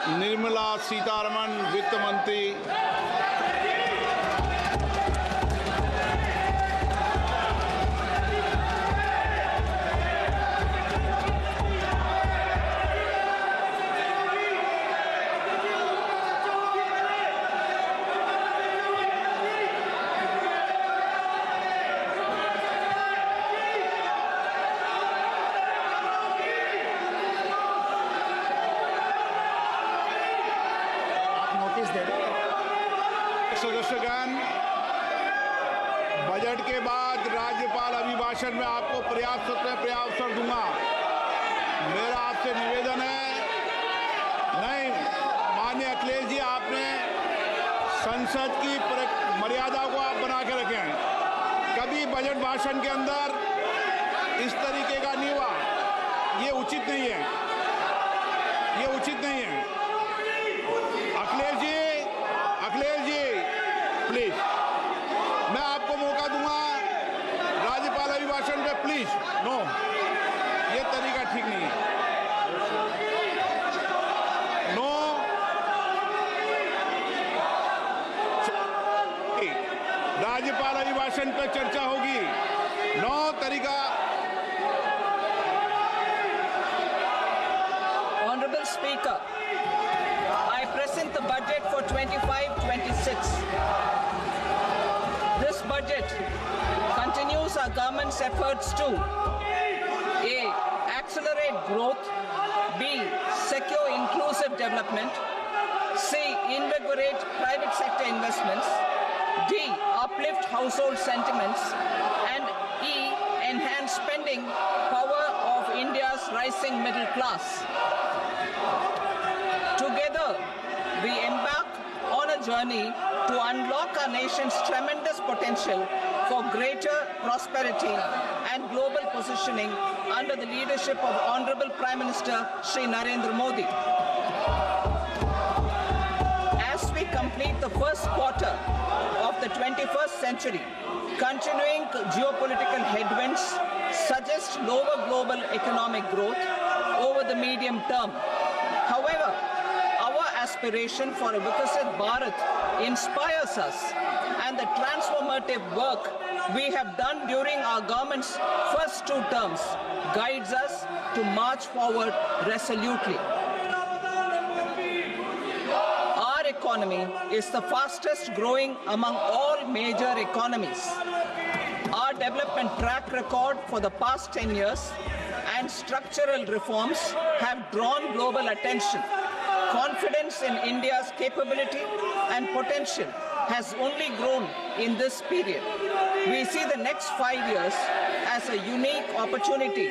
निर्मला सीतारमण वित्त मंत्री, सदस्यगण, बजट के बाद राज्यपाल अभिभाषण में आपको पर्याप्त अवसर दूंगा। मेरा आपसे निवेदन है, नहीं माननीय अखिलेश जी, आपने संसद की मर्यादा को आप बना के रखें। कभी बजट भाषण के अंदर इस तरीके का नहीं हुआ, ये उचित नहीं है, ये उचित नहीं है। अखिलेश जी प्लीज, मैं आपको मौका दूंगा राज्यपाल अभिभाषण पे, प्लीज। नो, ये तरीका ठीक नहीं है। नो, राज्यपाल अभिभाषण पे चर्चा होगी। नो तरीका। Honorable Speaker, I present the budget for 25-26. This budget continues our government's efforts to A. Accelerate growth, B. Secure inclusive development, C. Invigorate private sector investments, D. Uplift household sentiments, and E. Enhance spending power of India's rising middle class. Together, we embark on a journey to unlock our nation's tremendous potential for greater prosperity and global positioning under the leadership of Honorable Prime Minister Shri Narendra Modi. As we complete the first quarter of the 21st century, continuing geopolitical headwinds suggest lower global economic growth over the medium term. However, our aspiration for a Vikasit Bharat inspires us, and the transformative work we have done during our government's first 2 terms guides us to march forward resolutely. Our economy is the fastest growing among all major economies. Our development track record for the past 10 years and structural reforms have drawn global attention. Confidence in India's capability and potential has only grown in this period. We see the next 5 years as a unique opportunity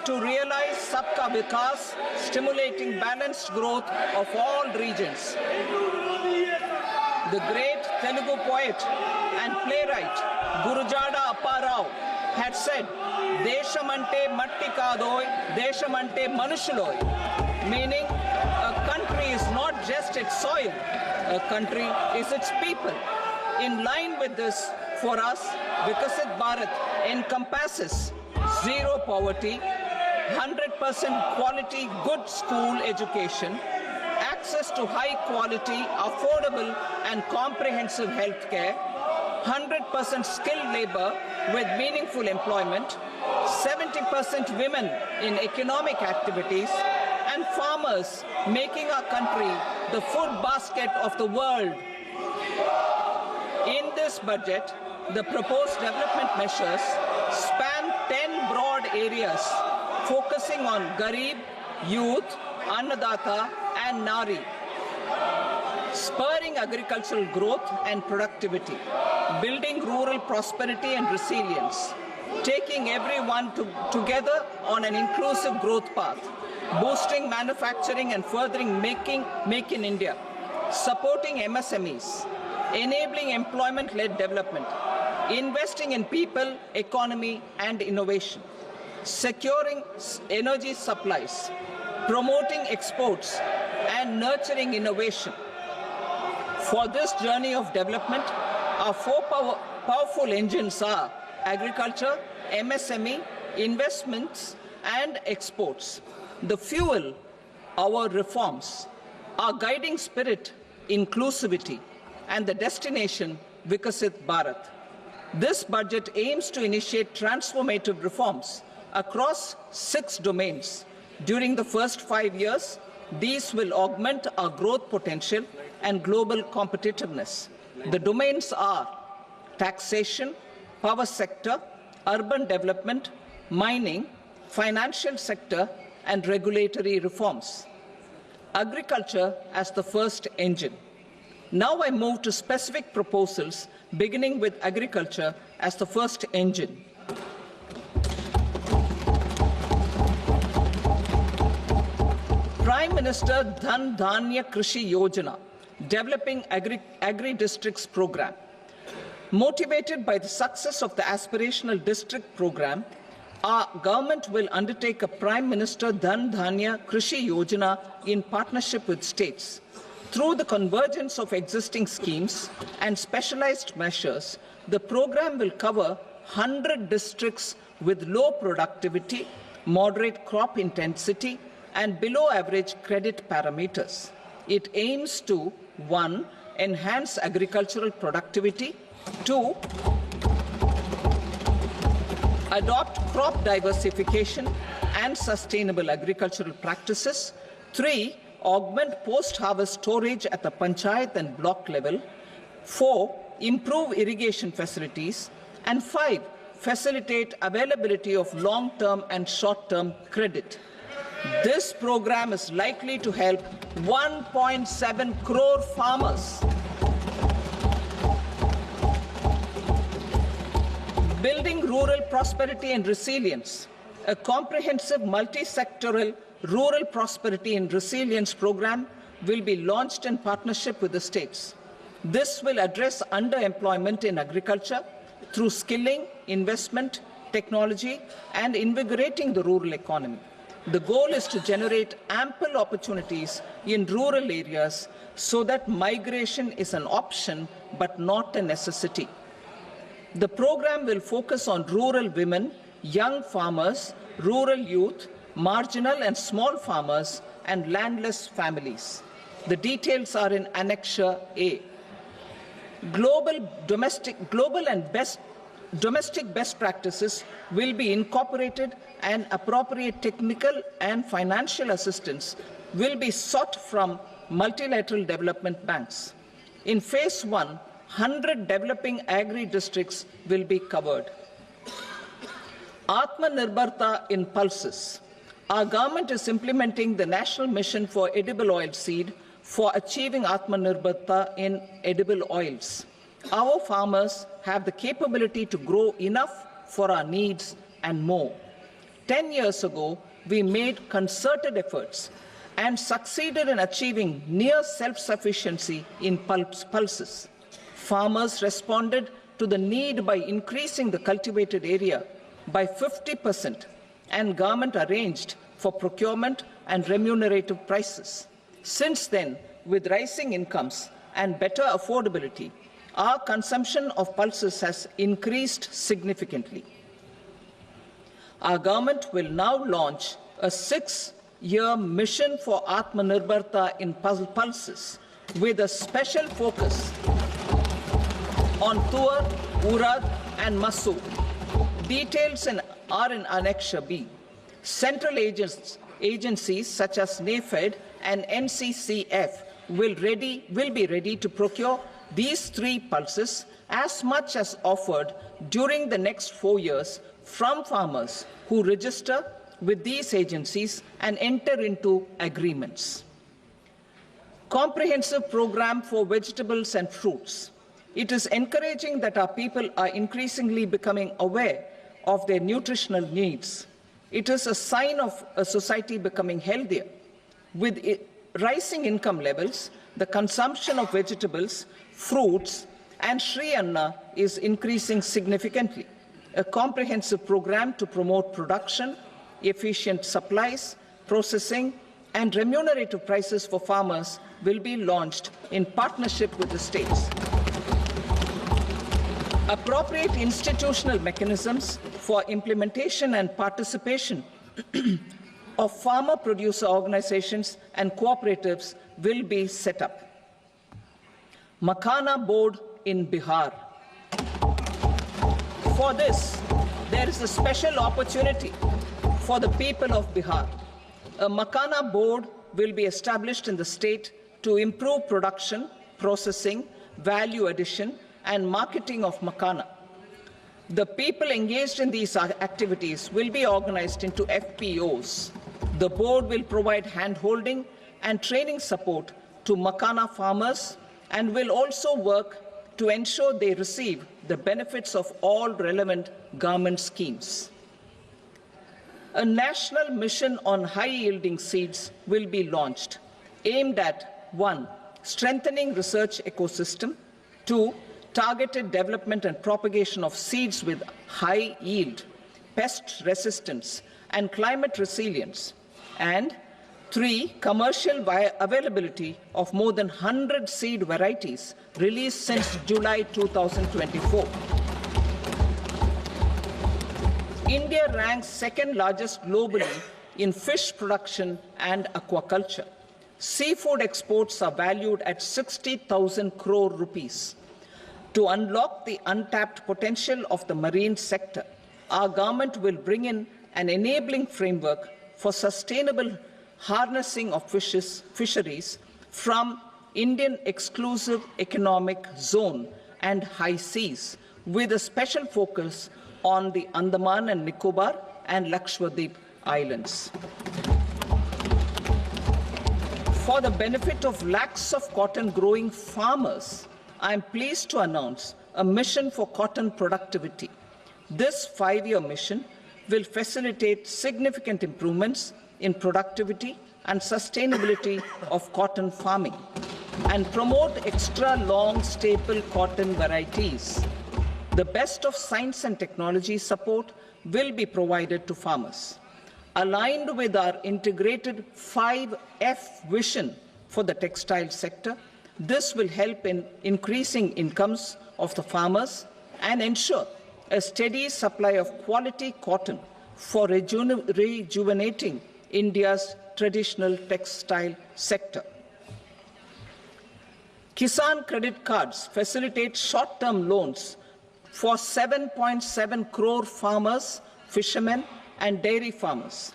to realize Sabka Vikas, stimulating balanced growth of all regions. The great Telugu poet and playwright Gurujada Appa Rao had said, "Deshamante matti kadoy, deshamante manushuloy," meaning a country is not just its soil, a country is its people. In line with this, for us, Vikasit Bharat encompasses zero poverty, 100% quality good school education, access to high quality, affordable and comprehensive health care, 100% skilled labor with meaningful employment, 70% women in economic activities, and farmers making our country the food basket of the world. In this budget, the proposed development measures span 10 broad areas, focusing on Garib, youth, Annadata, and Nari, spurring agricultural growth and productivity, building rural prosperity and resilience, taking everyone together on an inclusive growth path, boosting manufacturing and furthering Make in India, supporting MSMEs, enabling employment-led development, investing in people, economy, and innovation, securing energy supplies, promoting exports, and nurturing innovation. For this journey of development, our 4 powerful engines are agriculture, MSME, investments, and exports. The fuel, our reforms. Our guiding spirit, inclusivity, and the destination, Vikasit Bharat. This budget aims to initiate transformative reforms across 6 domains. During the first 5 years, these will augment our growth potential and global competitiveness. The domains are taxation, power sector, urban development, mining, financial sector, and regulatory reforms. Agriculture as the first engine. Now I move to specific proposals, beginning with agriculture as the first engine. Prime Minister Dhan Dhanya Krishi Yojana, Developing Agri-Districts Program. Motivated by the success of the Aspirational District Program, our government will undertake a Prime Minister Dhan Dhanya Krishi Yojana in partnership with states. Through the convergence of existing schemes and specialized measures, the program will cover 100 districts with low productivity, moderate crop intensity, and below average credit parameters. It aims to 1. Enhance agricultural productivity, 2. Adopt crop diversification and sustainable agricultural practices, 3. Augment post-harvest storage at the panchayat and block level, 4. Improve irrigation facilities, and 5. Facilitate availability of long-term and short-term credit. This program is likely to help 1.7 crore farmers. Building rural prosperity and resilience. A comprehensive multi-sectoral rural prosperity and resilience program will be launched in partnership with the states. This will address underemployment in agriculture through skilling, investment, technology, and invigorating the rural economy. The goal is to generate ample opportunities in rural areas so that migration is an option but not a necessity. The program will focus on rural women, young farmers, rural youth, marginal and small farmers, and landless families. The details are in Annexure A. Domestic best practices will be incorporated, and appropriate technical and financial assistance will be sought from multilateral development banks. In Phase 1, 100 developing agri-districts will be covered. Atmanirbharta in pulses. Our government is implementing the National Mission for Edible Oilseed for achieving Atmanirbharta in edible oils. Our farmers have the capability to grow enough for our needs and more. 10 years ago, we made concerted efforts and succeeded in achieving near self-sufficiency in pulses. Farmers responded to the need by increasing the cultivated area by 50%, and government arranged for procurement and remunerative prices. Since then, with rising incomes and better affordability, our consumption of pulses has increased significantly. Our government will now launch a 6-year mission for Atmanirbharta in pulses with a special focus on Tuar, Urad, and Masoor. Details are in Annexure B. Central agencies such as NAFED and NCCF will be ready to procure these 3 pulses as much as offered during the next 4 years from farmers who register with these agencies and enter into agreements. Comprehensive program for vegetables and fruits. It is encouraging that our people are increasingly becoming aware of their nutritional needs. It is a sign of a society becoming healthier. With rising income levels, the consumption of vegetables, fruits, and Shri Anna is increasing significantly. A comprehensive program to promote production, efficient supplies, processing, and remunerative prices for farmers will be launched in partnership with the states. Appropriate institutional mechanisms for implementation and participation of farmer producer organizations and cooperatives will be set up. Makhana Board in Bihar. For this, there is a special opportunity for the people of Bihar. A Makhana Board will be established in the state to improve production, processing, value addition, and marketing of makhana. The people engaged in these activities will be organized into FPOs. The board will provide hand-holding and training support to makhana farmers and will also work to ensure they receive the benefits of all relevant government schemes. A national mission on high-yielding seeds will be launched, aimed at 1. Strengthening research ecosystem, 2. Targeted development and propagation of seeds with high yield, pest resistance, and climate resilience, and 3. Commercial availability of more than 100 seed varieties released since July 2024. India ranks second largest globally in fish production and aquaculture. Seafood exports are valued at 60,000 crore rupees. To unlock the untapped potential of the marine sector, our government will bring in an enabling framework for sustainable harnessing of fisheries from Indian exclusive economic zone and high seas, with a special focus on the Andaman and Nicobar and Lakshadweep Islands. For the benefit of lakhs of cotton growing farmers, I am pleased to announce a mission for cotton productivity. This 5-year mission will facilitate significant improvements in productivity and sustainability of cotton farming and promote extra long staple cotton varieties. The best of science and technology support will be provided to farmers. Aligned with our integrated 5F vision for the textile sector, this will help in increasing incomes of the farmers and ensure a steady supply of quality cotton for rejuvenating India's traditional textile sector. Kisan credit cards facilitate short-term loans for 7.7 crore farmers, fishermen, and dairy farmers.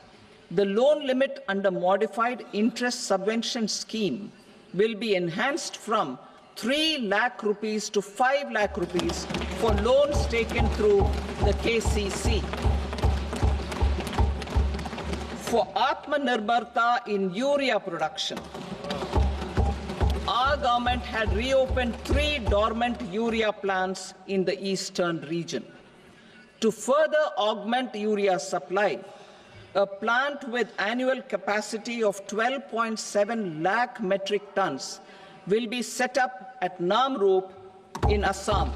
The loan limit under modified interest subvention scheme will be enhanced from 3 lakh rupees to 5 lakh rupees for loans taken through the KCC. For Atmanirbharta in urea production, our government had reopened 3 dormant urea plants in the eastern region. To further augment urea supply, a plant with annual capacity of 12.7 lakh metric tons will be set up at Namrup in Assam.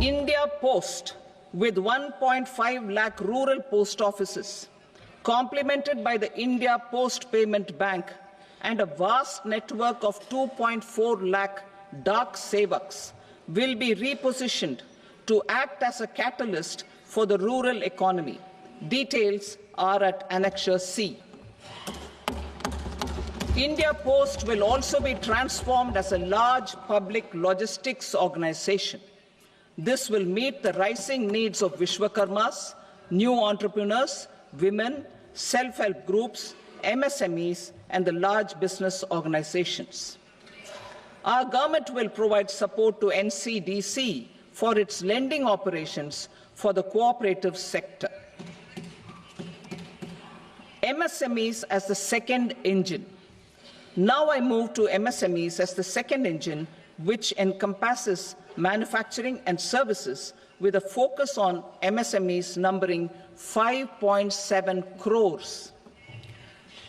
India Post, with 1.5 lakh rural post offices, complemented by the India Post Payment Bank and a vast network of 2.4 lakh Dak Sevaks, will be repositioned to act as a catalyst for the rural economy. Details are at Annexure C. India Post will also be transformed as a large public logistics organization. This will meet the rising needs of Vishwakarmas, new entrepreneurs, women, self-help groups, MSMEs, and the large business organizations. Our government will provide support to NCDC for its lending operations for the cooperative sector. MSMEs as the second engine. Now I move to MSMEs as the second engine, which encompasses manufacturing and services with a focus on MSMEs numbering 5.7 crores.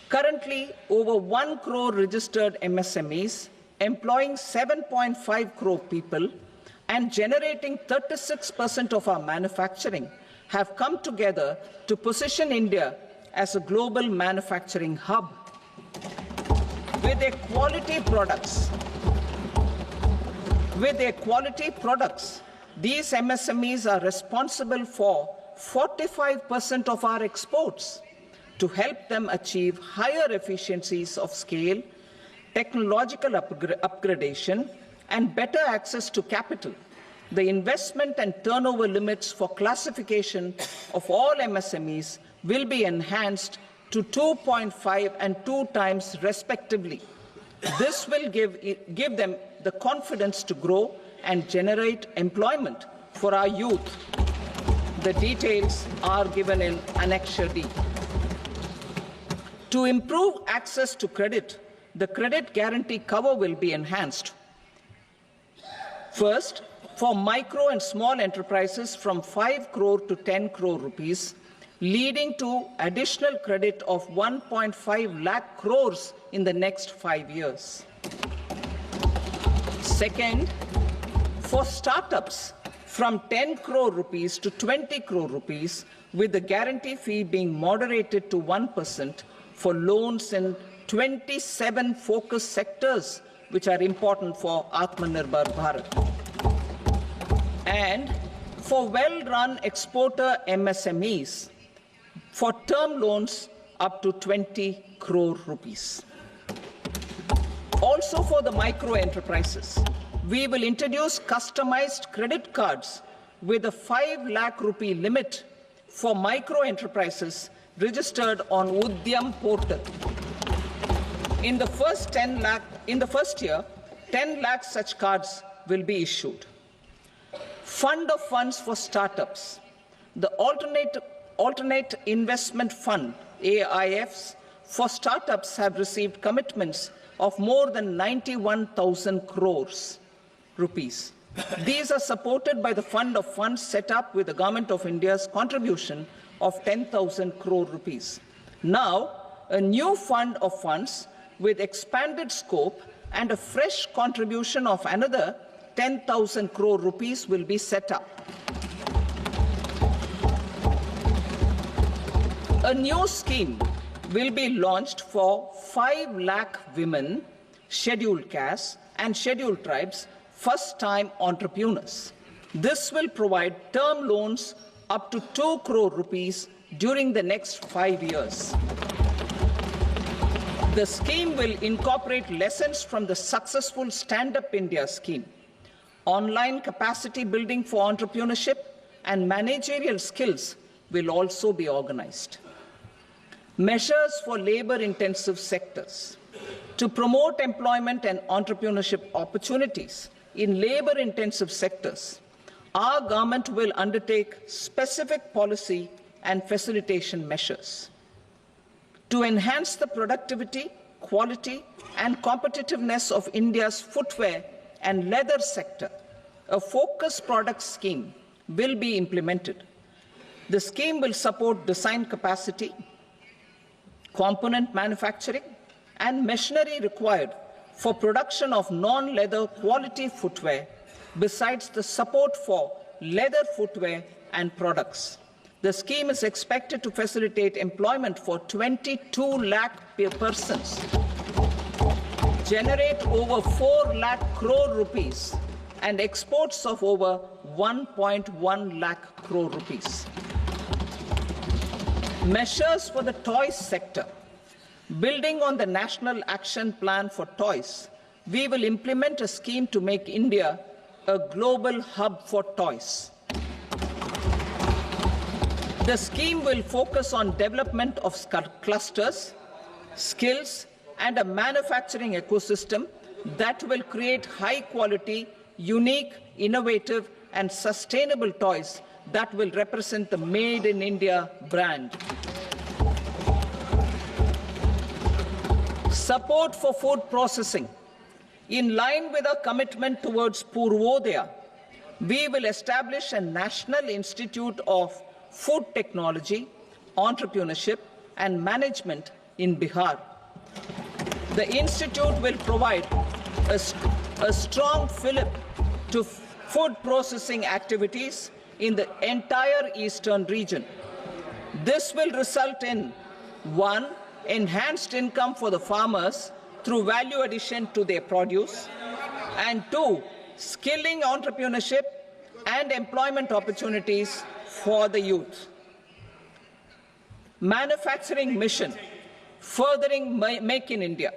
Currently, over 1 crore registered MSMEs, employing 7.5 crore people and generating 36% of our manufacturing, have come together to position India as a global manufacturing hub. With their quality products, these MSMEs are responsible for 45% of our exports. To help them achieve higher efficiencies of scale, technological upgradation, and better access to capital, the investment and turnover limits for classification of all MSMEs will be enhanced to 2.5 and 2 times respectively. This will give them the confidence to grow and generate employment for our youth. The details are given in Annexure D. To improve access to credit, the credit guarantee cover will be enhanced. First, for micro and small enterprises from 5 crore to 10 crore rupees, leading to additional credit of 1.5 lakh crores in the next 5 years. Second, for startups from 10 crore rupees to 20 crore rupees, with the guarantee fee being moderated to 1% for loans in 27 focus sectors which are important for Atmanirbhar Bharat. And for well-run exporter MSMEs, for term loans up to 20 crore rupees. Also for the micro enterprises, we will introduce customized credit cards with a 5 lakh rupee limit for micro enterprises registered on Udyam portal. In the first year, 10 lakh such cards will be issued. Fund of funds for startups. The alternate investment fund, AIFs, for startups have received commitments of more than 91,000 crores rupees. These are supported by the fund of funds set up with the Government of India's contribution of 10,000 crore rupees. Now, a new fund of funds with expanded scope and a fresh contribution of another 10,000 crore rupees will be set up. A new scheme will be launched for 5 lakh women, scheduled castes and scheduled tribes, first-time entrepreneurs. This will provide term loans up to 2 crore rupees during the next 5 years. The scheme will incorporate lessons from the successful Stand Up India scheme. Online capacity building for entrepreneurship and managerial skills will also be organized. Measures for labor-intensive sectors. To promote employment and entrepreneurship opportunities in labor-intensive sectors, our government will undertake specific policy and facilitation measures. To enhance the productivity, quality, and competitiveness of India's footwear and leather sector, a focus product scheme will be implemented. The scheme will support design capacity, component manufacturing, and machinery required for production of non-leather quality footwear, besides the support for leather footwear and products. The scheme is expected to facilitate employment for 22 lakh persons, generate over 4 lakh crore rupees, and exports of over 1.1 lakh crore rupees. Measures for the toys sector. Building on the National Action Plan for Toys, we will implement a scheme to make India a global hub for toys. The scheme will focus on development of clusters, skills, and a manufacturing ecosystem that will create high-quality, unique, innovative, and sustainable toys that will represent the Made in India brand. Support for food processing. In line with our commitment towards Purvodaya, we will establish a National Institute of Food Technology, Entrepreneurship and Management in Bihar. The institute will provide a strong fillip to food processing activities in the entire eastern region. This will result in 1. Enhanced income for the farmers through value addition to their produce, and 2. Skilling entrepreneurship and employment opportunities for the youth. Manufacturing mission, furthering Make in India.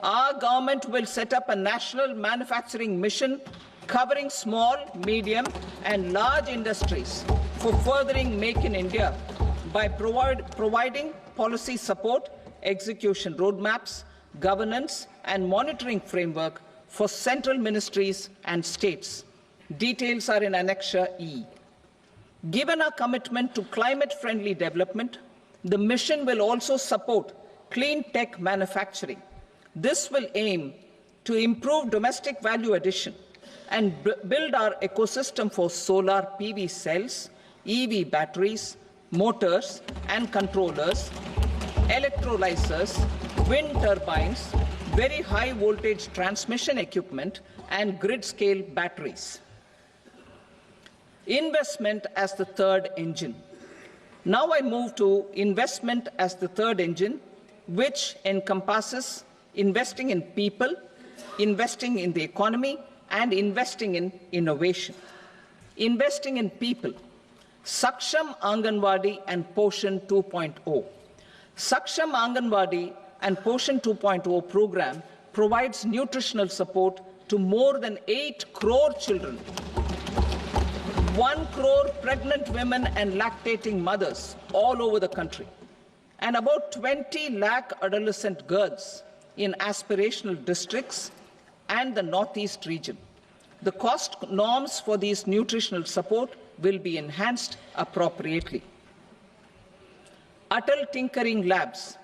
Our government will set up a national manufacturing mission covering small, medium and large industries for furthering Make in India by providing policy support, execution roadmaps, governance and monitoring framework for central ministries and states. Details are in Annexure E. Given our commitment to climate-friendly development, the mission will also support clean tech manufacturing. This will aim to improve domestic value addition and build our ecosystem for solar PV cells, EV batteries, motors and controllers, electrolyzers, wind turbines, very high voltage transmission equipment and grid-scale batteries. Investment as the third engine. Now I move to investment as the third engine, which encompasses investing in people, investing in the economy, and investing in innovation. Investing in people. Saksham Anganwadi and Poshan 2.0. Saksham Anganwadi and Poshan 2.0 program provides nutritional support to more than 8 crore children, 1 crore pregnant women and lactating mothers all over the country, and about 20 lakh adolescent girls in aspirational districts and the Northeast region. The cost norms for these nutritional support will be enhanced appropriately. Atal Tinkering Labs.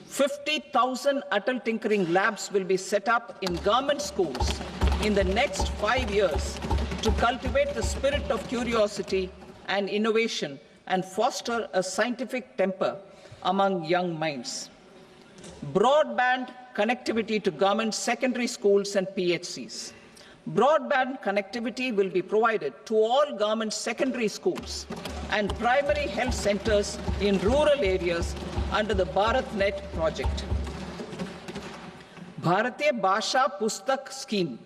50,000 Atal Tinkering Labs will be set up in government schools in the next 5 years to cultivate the spirit of curiosity and innovation and foster a scientific temper among young minds. Broadband connectivity to government secondary schools and PHCs. Broadband connectivity will be provided to all government secondary schools and primary health centers in rural areas under the BharatNet project. Bharatiya Bhasha Pustak Scheme.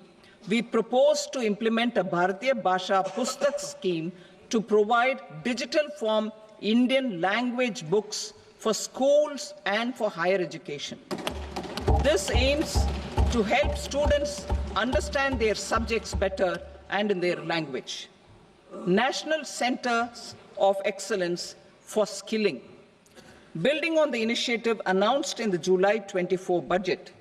We propose to implement a Bharatiya Bhasha Pustak scheme to provide digital form Indian language books for schools and for higher education. This aims to help students understand their subjects better and in their language. National Centers of Excellence for Skilling. Building on the initiative announced in the July 24 budget,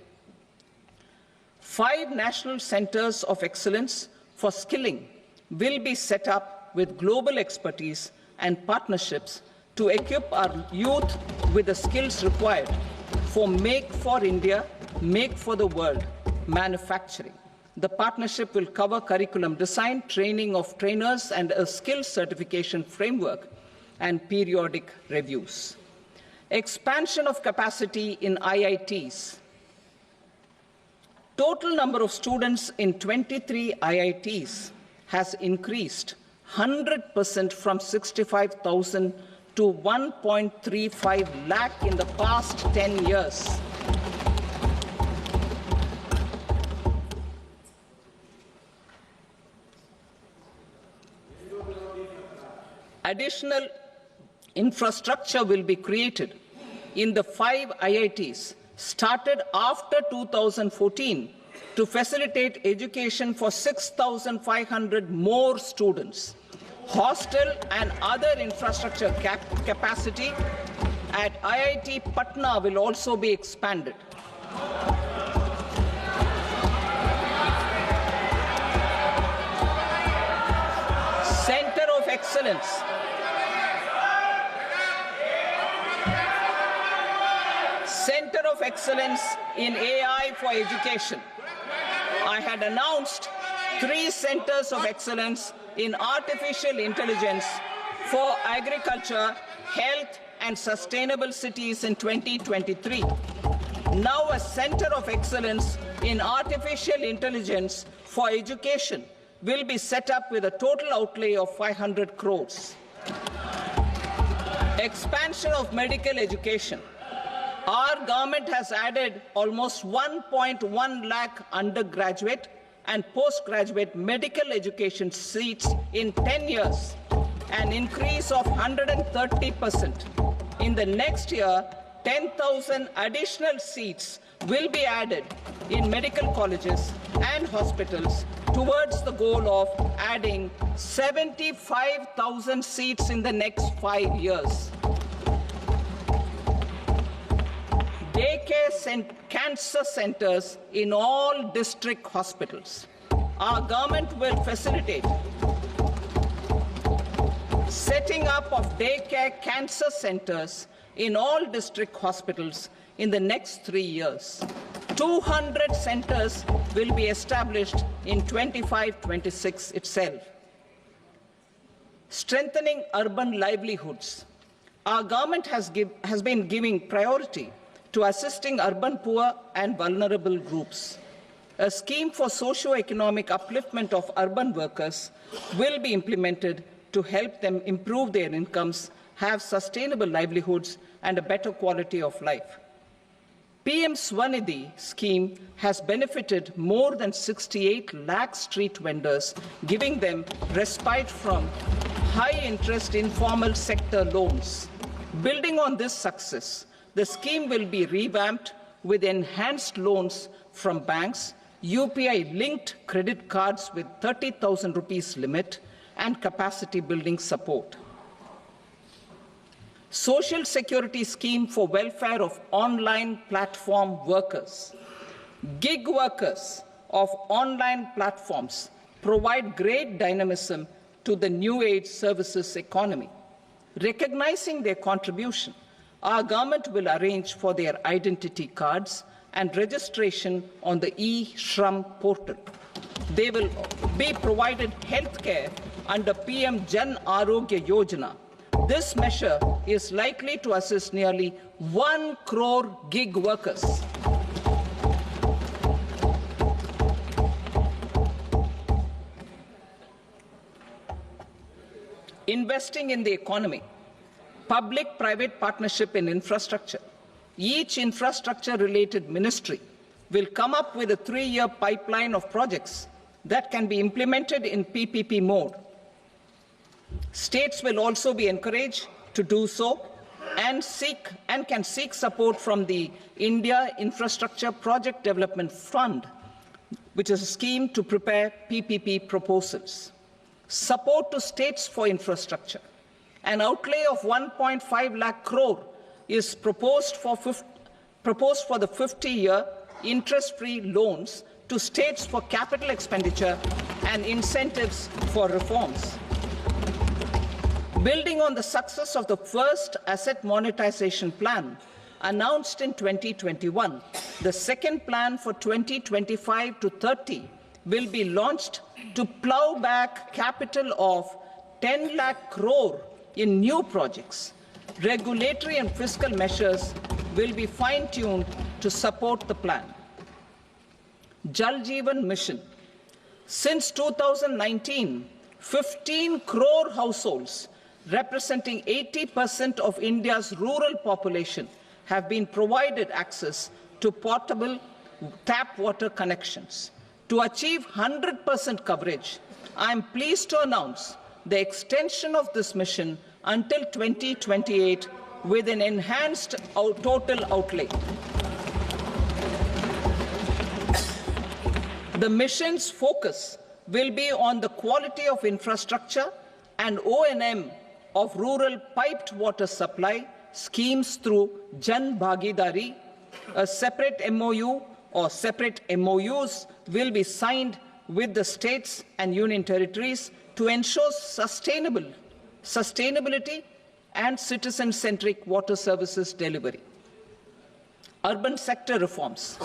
5 national centers of excellence for skilling will be set up with global expertise and partnerships to equip our youth with the skills required for Make for India, Make for the World manufacturing. The partnership will cover curriculum design, training of trainers, and a skills certification framework and periodic reviews. Expansion of capacity in IITs. Total number of students in 23 IITs has increased 100% from 65,000 to 1.35 lakh in the past 10 years. Additional infrastructure will be created in the 5 IITs started after 2014 to facilitate education for 6,500 more students. Hostel and other infrastructure capacity at IIT Patna will also be expanded. Center of Excellence. Center of Excellence in AI for Education. I had announced 3 centers of excellence in artificial intelligence for agriculture, health, and sustainable cities in 2023. Now a center of excellence in artificial intelligence for education will be set up with a total outlay of 500 crores. Expansion of medical education. Our government has added almost 1.1 lakh undergraduate and postgraduate medical education seats in 10 years, an increase of 130%. In the next year, 10,000 additional seats will be added in medical colleges and hospitals towards the goal of adding 75,000 seats in the next 5 years. Daycare cancer centers in all district hospitals. Our government will facilitate setting up of daycare cancer centers in all district hospitals in the next 3 years. 200 centers will be established in 25-26 itself. Strengthening urban livelihoods. Our government has been giving priority to assisting urban poor and vulnerable groups. A scheme for socio-economic upliftment of urban workers will be implemented to help them improve their incomes, have sustainable livelihoods, and a better quality of life. PM Swanidhi scheme has benefited more than 68 lakh street vendors, giving them respite from high-interest informal sector loans. Building on this success, the scheme will be revamped with enhanced loans from banks, UPI-linked credit cards with 30,000 rupees limit, and capacity building support. Social Security Scheme for welfare of online platform workers. Gig workers of online platforms provide great dynamism to the new age services economy. Recognizing their contribution, our government will arrange for their identity cards and registration on the e-Shram portal. They will be provided health care under PM Jan Arogya Yojana. This measure is likely to assist nearly 1 crore gig workers. Investing in the economy. Public-private partnership in infrastructure. Each infrastructure-related ministry will come up with a 3-year pipeline of projects that can be implemented in PPP mode. States will also be encouraged to do so and can seek support from the India Infrastructure Project Development Fund, which is a scheme to prepare PPP proposals. Support to states for infrastructure. An outlay of 1.5 lakh crore is proposed for the 50-year interest-free loans to states for capital expenditure and incentives for reforms. Building on the success of the first asset monetization plan announced in 2021, the second plan for 2025 to 30 will be launched to plow back capital of 10 lakh crore in new projects. Regulatory and fiscal measures will be fine-tuned to support the plan. Jal Jeevan Mission. Since 2019, 15 crore households, representing 80% of India's rural population, have been provided access to portable tap water connections. To achieve 100% coverage, I am pleased to announce the extension of this mission until 2028 with an enhanced total outlay. The mission's focus will be on the quality of infrastructure and O&M of rural piped water supply schemes through Jan Bhagidari. A separate MOU or separate MOUs will be signed with the states and union territories to ensure sustainability and citizen-centric water services delivery. Urban sector reforms.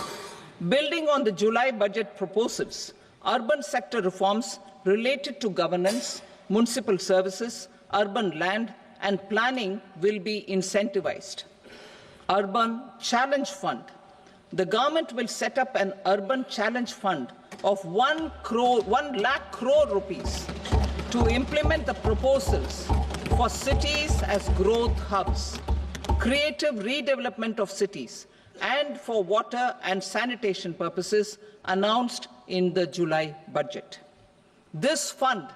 Building on the July budget proposals, urban sector reforms related to governance, municipal services, urban land and planning will be incentivized. Urban Challenge Fund. The government will set up an Urban Challenge Fund of 1 lakh crore rupees to implement the proposals for cities as growth hubs, creative redevelopment of cities, and for water and sanitation purposes announced in the July budget. This fund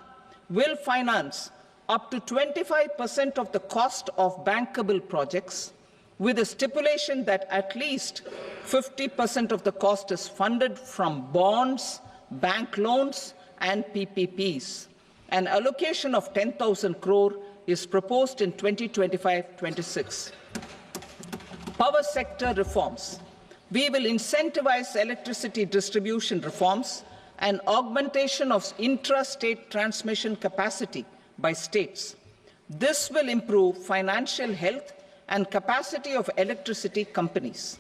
will finance up to 25% of the cost of bankable projects, with a stipulation that at least 50% of the cost is funded from bonds, bank loans, and PPPs. An allocation of 10,000 crore is proposed in 2025-26. Power sector reforms. We will incentivize electricity distribution reforms and augmentation of intra-state transmission capacity by states. This will improve financial health and capacity of electricity companies.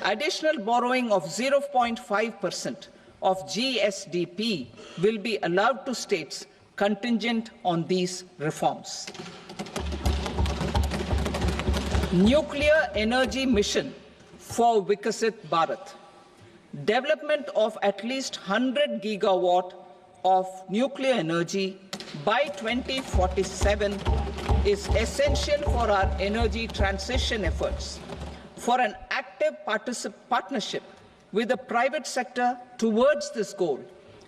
Additional borrowing of 0.5% of GSDP will be allowed to states contingent on these reforms. Nuclear energy mission for Vikasit Bharat. Development of at least 100 gigawatt of nuclear energy by 2047 is essential for our energy transition efforts. For an active partnership with the private sector towards this goal,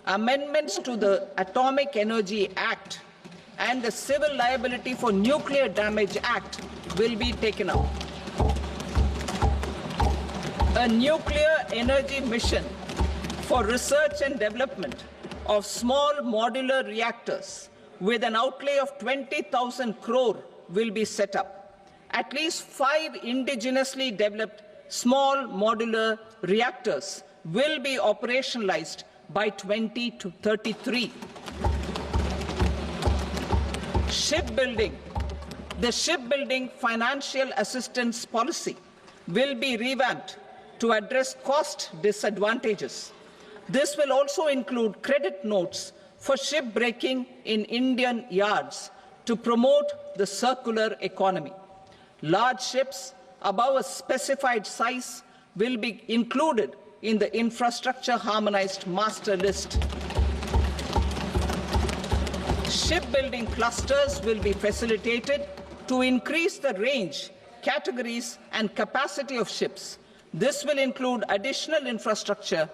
amendments to the Atomic Energy Act and the Civil Liability for Nuclear Damage Act will be taken up. A nuclear energy mission for research and development of small modular reactors with an outlay of 20,000 crore will be set up. At least 5 indigenously developed small modular reactors will be operationalized by 2033. Shipbuilding. The shipbuilding financial assistance policy will be revamped to address cost disadvantages. This will also include credit notes for shipbreaking in Indian yards to promote the circular economy. Large ships above a specified size will be included in the infrastructure harmonized master list. Shipbuilding clusters will be facilitated to increase the range, categories, and capacity of ships. This will include additional infrastructure,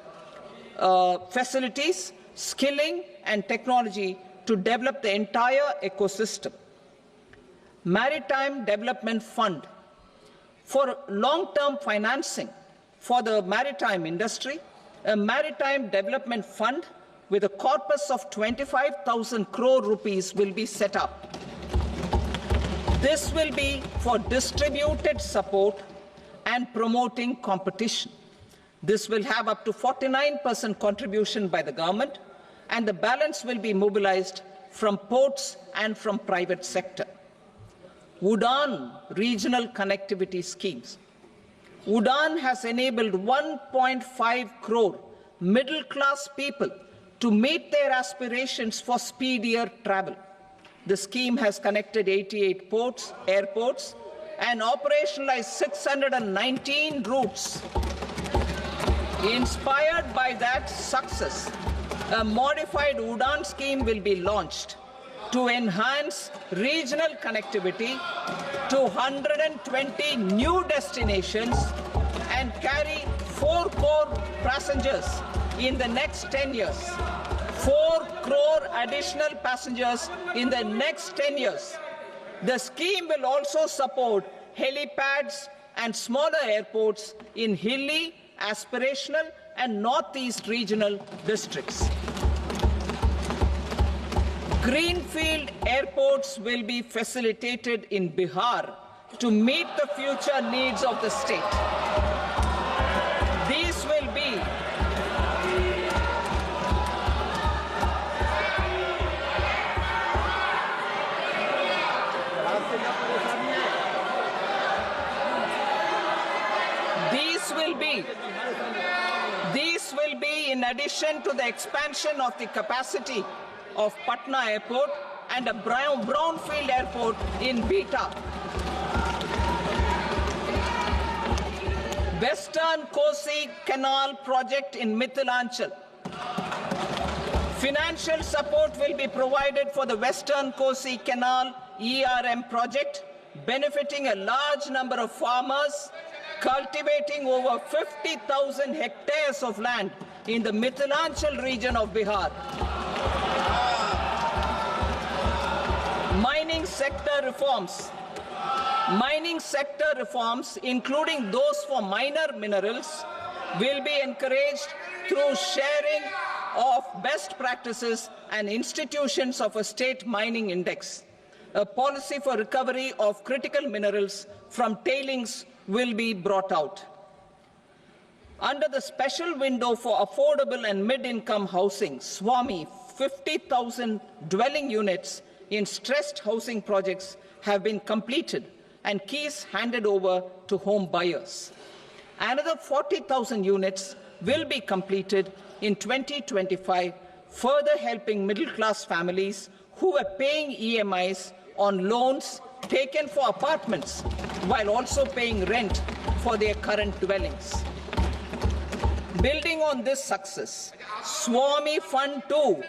facilities, skilling, and technology to develop the entire ecosystem. Maritime Development Fund. For long-term financing for the maritime industry, a Maritime Development Fund with a corpus of 25,000 crore rupees will be set up. This will be for distributed support and promoting competition. This will have up to 49% contribution by the government, and the balance will be mobilized from ports and from private sector. UDAN regional connectivity schemes. UDAN has enabled 1.5 crore middle-class people to meet their aspirations for speedier travel. The scheme has connected 88 airports, and operationalized 619 routes. Inspired by that success, a modified UDAN scheme will be launched to enhance regional connectivity to 120 new destinations and carry 4 crore passengers in the next 10 years. 4 crore additional passengers in the next 10 years. The scheme will also support helipads and smaller airports in hilly, aspirational, and northeast regional districts. Greenfield airports will be facilitated in Bihar to meet the future needs of the state. These will be in addition to the expansion of the capacity of Patna Airport and a brownfield airport in Beta. Western Kosi Canal project in Mithilanchal. Financial support will be provided for the Western Kosi Canal ERM project, benefiting a large number of farmers cultivating over 50,000 hectares of land in the Mithilanchal region of Bihar. Mining sector reforms, including those for minor minerals, will be encouraged through sharing of best practices and institutions of a state mining index. A policy for recovery of critical minerals from tailings will be brought out. Under the special window for affordable and mid-income housing, SWAMI, 50,000 dwelling units in stressed housing projects have been completed and keys handed over to home buyers. Another 40,000 units will be completed in 2025, further helping middle-class families who were paying EMIs on loans taken for apartments while also paying rent for their current dwellings. Building on this success, SWAMI Fund 2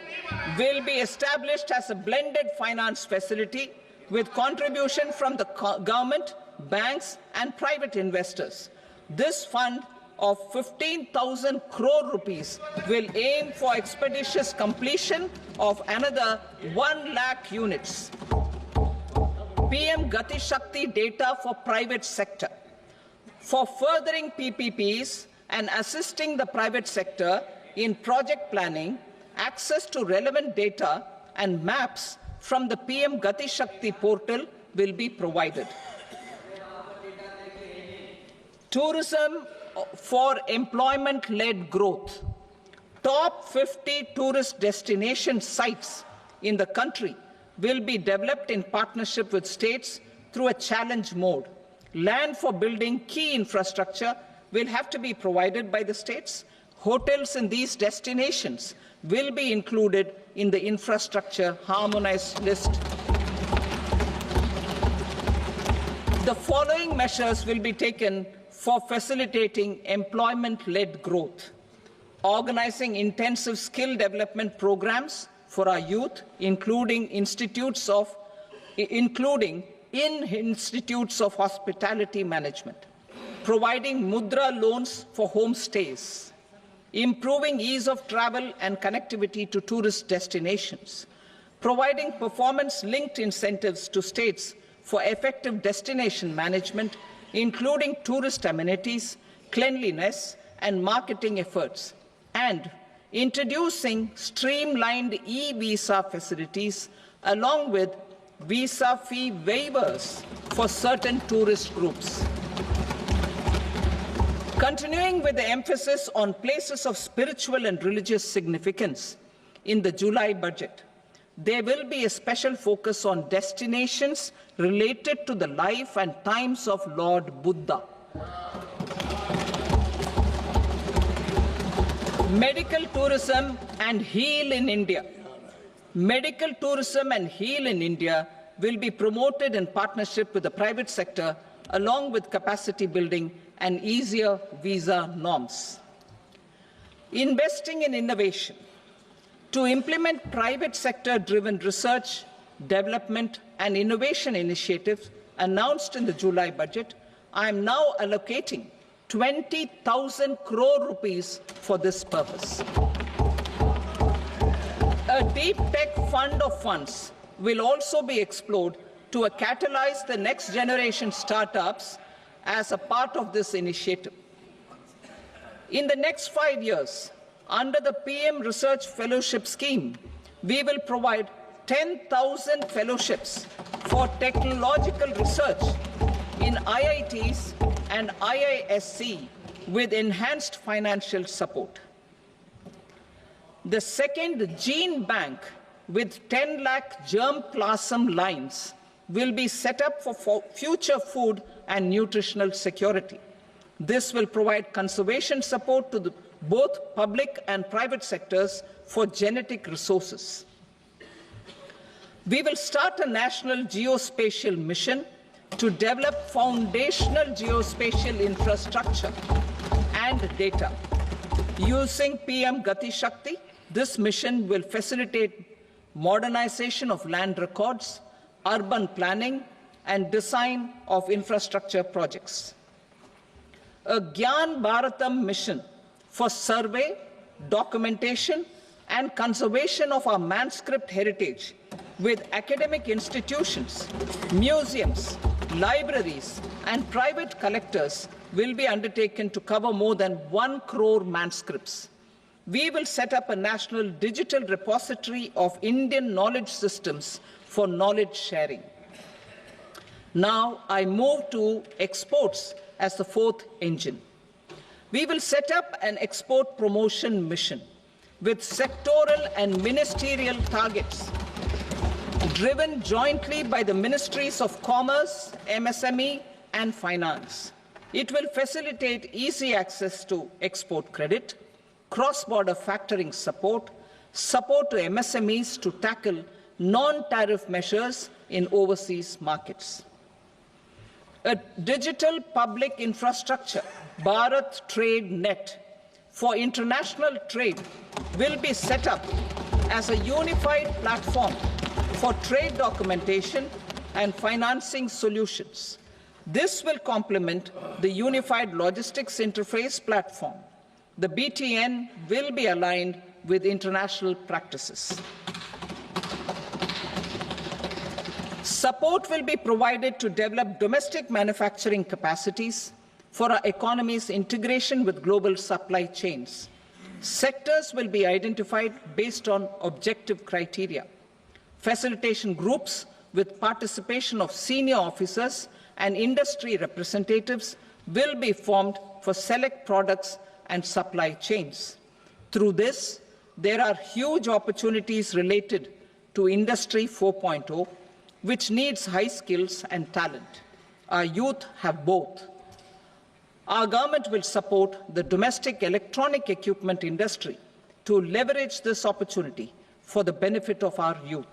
will be established as a blended finance facility with contribution from the government, banks and private investors. This fund of 15,000 crore rupees will aim for expeditious completion of another 1 lakh units. PM Gati Shakti data for private sector. For furthering PPPs and assisting the private sector in project planning, access to relevant data and maps from the PM Gati Shakti portal will be provided. Tourism for employment-led growth. Top 50 tourist destination sites in the country will be developed in partnership with states through a challenge mode. Land for building key infrastructure will have to be provided by the states. Hotels in these destinations will be included in the infrastructure harmonized list. The following measures will be taken for facilitating employment-led growth. Organizing intensive skill development programs for our youth, including in institutes of hospitality management. Providing mudra loans for homestays. Improving ease of travel and connectivity to tourist destinations. Providing performance-linked incentives to states for effective destination management, including tourist amenities, cleanliness, and marketing efforts, and introducing streamlined e-visa facilities along with visa fee waivers for certain tourist groups. Continuing with the emphasis on places of spiritual and religious significance in the July budget, there will be a special focus on destinations related to the life and times of Lord Buddha. Medical tourism and heal in India. Medical tourism and heal in India will be promoted in partnership with the private sector along with capacity building and easier visa norms. Investing in innovation. To implement private sector-driven research, development and innovation initiatives announced in the July budget, I am now allocating 20,000 crore rupees for this purpose. A deep tech fund of funds will also be explored to catalyze the next generation startups as a part of this initiative. In the next 5 years, under the PM Research Fellowship Scheme, we will provide 10,000 fellowships for technological research in IITs and IISc with enhanced financial support. The second gene bank with 10 lakh germplasm lines will be set up for future food and nutritional security. This will provide conservation support to both public and private sectors for genetic resources. We will start a national geospatial mission to develop foundational geospatial infrastructure and data. Using PM Gati Shakti, this mission will facilitate modernization of land records, urban planning, and design of infrastructure projects. a Gyan Bharatam mission for survey, documentation, and conservation of our manuscript heritage with academic institutions, museums, libraries, and private collectors will be undertaken to cover more than 1 crore manuscripts. We will set up a national digital repository of Indian knowledge systems for knowledge sharing. Now I move to exports as the fourth engine. We will set up an export promotion mission with sectoral and ministerial targets driven jointly by the Ministries of Commerce, MSME, and Finance. It will facilitate easy access to export credit, cross-border factoring support, support to MSMEs to tackle non-tariff measures in overseas markets. A digital public infrastructure, Bharat Trade Net, for international trade will be set up as a unified platform for trade documentation and financing solutions. This will complement the Unified Logistics Interface platform. The BTN will be aligned with international practices. Support will be provided to develop domestic manufacturing capacities for our economy's integration with global supply chains. Sectors will be identified based on objective criteria. Facilitation groups with participation of senior officers and industry representatives will be formed for select products and supply chains. Through this, there are huge opportunities related to Industry 4.0, which needs high skills and talent. Our youth have both. Our government will support the domestic electronic equipment industry to leverage this opportunity for the benefit of our youth.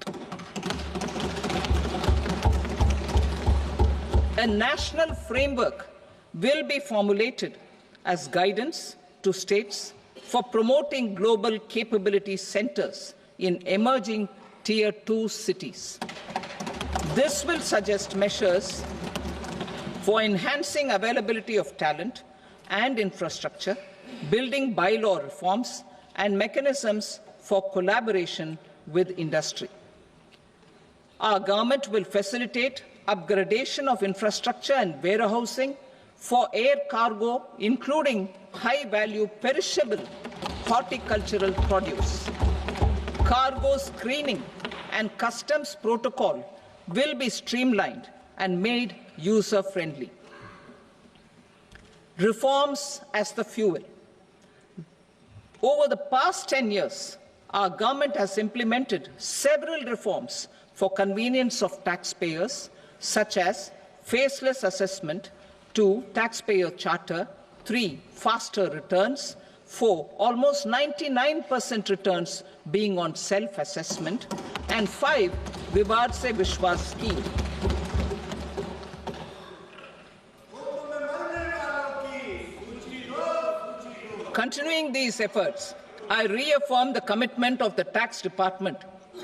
A national framework will be formulated as guidance to states for promoting global capability centers in emerging Tier 2 cities. This will suggest measures for enhancing availability of talent and infrastructure, building bylaw reforms, and mechanisms for collaboration with industry. Our government will facilitate upgradation of infrastructure and warehousing for air cargo, including high-value perishable horticultural produce. Cargo screening and customs protocol will be streamlined and made user-friendly. Reforms as the fuel. Over the past 10 years, our government has implemented several reforms for convenience of taxpayers, such as faceless assessment, 2, taxpayer charter, 3, faster returns, 4, almost 99% returns being on self-assessment, and 5, Vivad Se Vishwas scheme. Continuing these efforts, I reaffirm the commitment of the Tax Department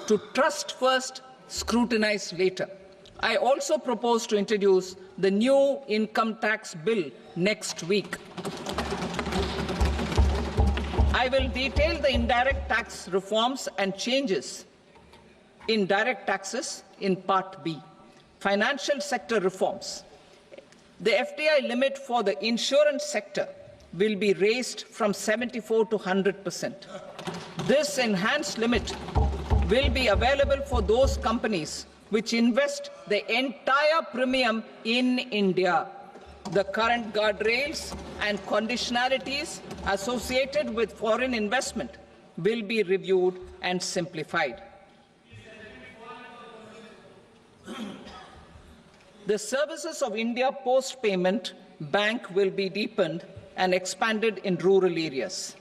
to trust first, scrutinize later. I also propose to introduce the new income tax bill next week. I will detail the indirect tax reforms and changes in direct taxes in Part B. Financial sector reforms. The FDI limit for the insurance sector will be raised from 74 to 100%. This enhanced limit will be available for those companies which invest the entire premium in India. The current guardrails and conditionalities associated with foreign investment will be reviewed and simplified. The services of India Post Payment Bank will be deepened and expanded in rural areas.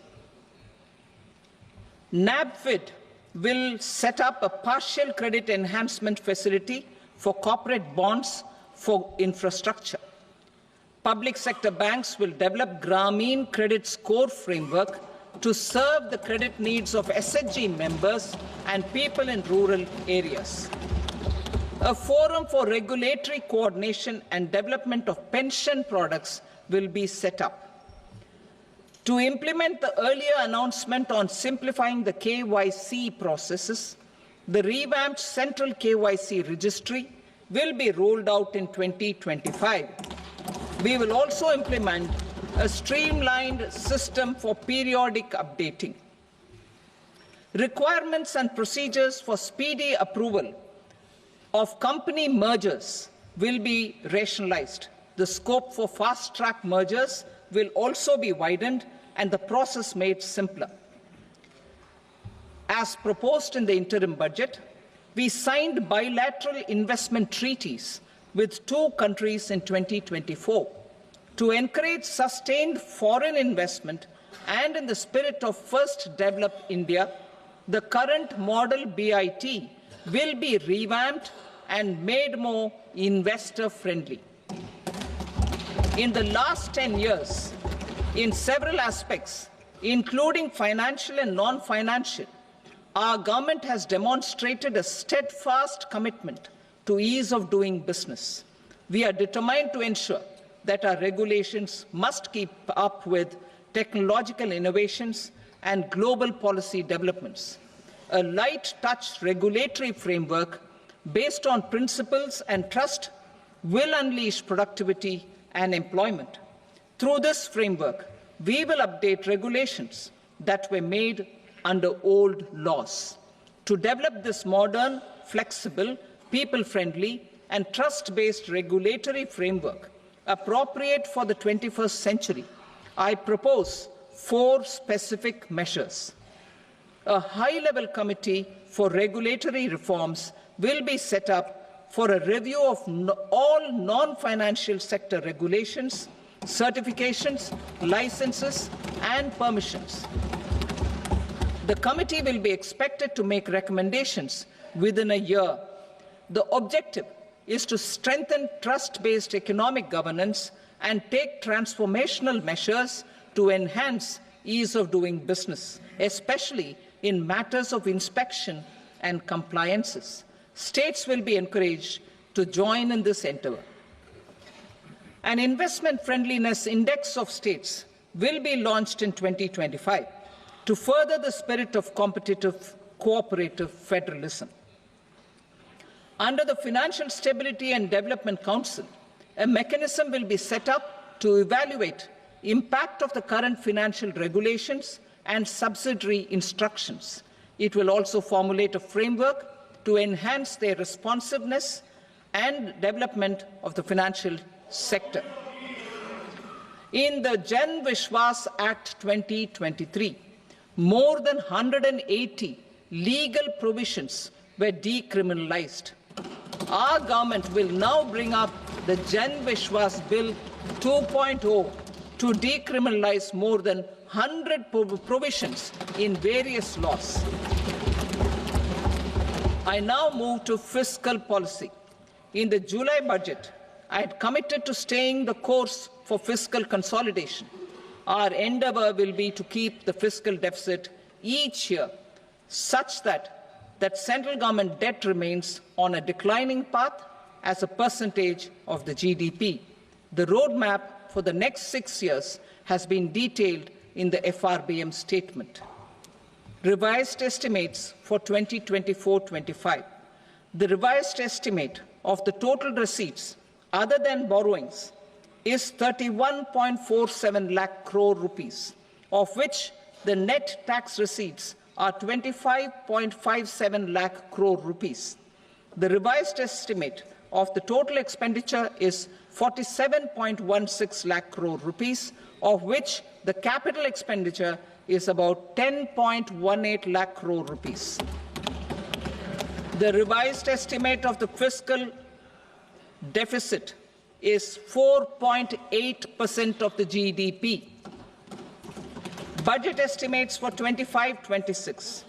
NABFID will set up a partial credit enhancement facility for corporate bonds for infrastructure. Public sector banks will develop Grameen Credit Score framework to serve the credit needs of SHG members and people in rural areas. A forum for regulatory coordination and development of pension products will be set up. To implement the earlier announcement on simplifying the KYC processes, the revamped Central KYC Registry will be rolled out in 2025. We will also implement a streamlined system for periodic updating. Requirements and procedures for speedy approval of company mergers will be rationalized. The scope for fast-track mergers will also be widened and the process made simpler. As proposed in the interim budget, we signed bilateral investment treaties with 2 countries in 2024 to encourage sustained foreign investment, and in the spirit of First Develop India, the current model BIT will be revamped and made more investor-friendly. In the last 10 years, in several aspects, including financial and non-financial, our government has demonstrated a steadfast commitment to ease of doing business. We are determined to ensure that our regulations must keep up with technological innovations and global policy developments. A light-touch regulatory framework based on principles and trust will unleash productivity and employment. Through this framework, we will update regulations that were made under old laws. To develop this modern, flexible, people-friendly, and trust-based regulatory framework appropriate for the 21st century, I propose 4 specific measures. A high-level committee for regulatory reforms will be set up for a review of all non-financial sector regulations, certifications, licenses, and permissions. The committee will be expected to make recommendations within a year. The objective is to strengthen trust-based economic governance and take transformational measures to enhance ease of doing business, especially in matters of inspection and compliances. States will be encouraged to join in this endeavour. An investment friendliness index of states will be launched in 2025 to further the spirit of competitive, cooperative federalism. Under the Financial Stability and Development Council, a mechanism will be set up to evaluate impact of the current financial regulations and subsidiary instructions. It will also formulate a framework to enhance their responsiveness and development of the financial sector. In the Jan Vishwas Act 2023, more than 180 legal provisions were decriminalized. Our government will now bring up the Jan Vishwas Bill 2.0 to decriminalize more than 100 provisions in various laws. I now move to fiscal policy. In the July budget, I had committed to staying the course for fiscal consolidation. Our endeavour will be to keep the fiscal deficit each year such that central government debt remains on a declining path as a percentage of the GDP. The roadmap for the next 6 years has been detailed in the FRBM statement. Revised estimates for 2024-25. The revised estimate of the total receipts other than borrowings is 31.47 lakh crore rupees, of which the net tax receipts are 25.57 lakh crore rupees. The revised estimate of the total expenditure is 47.16 lakh crore rupees, of which the capital expenditure is about 10.18 lakh crore rupees. The revised estimate of the fiscal deficit is 4.8% of the GDP. Budget estimates for 25-26.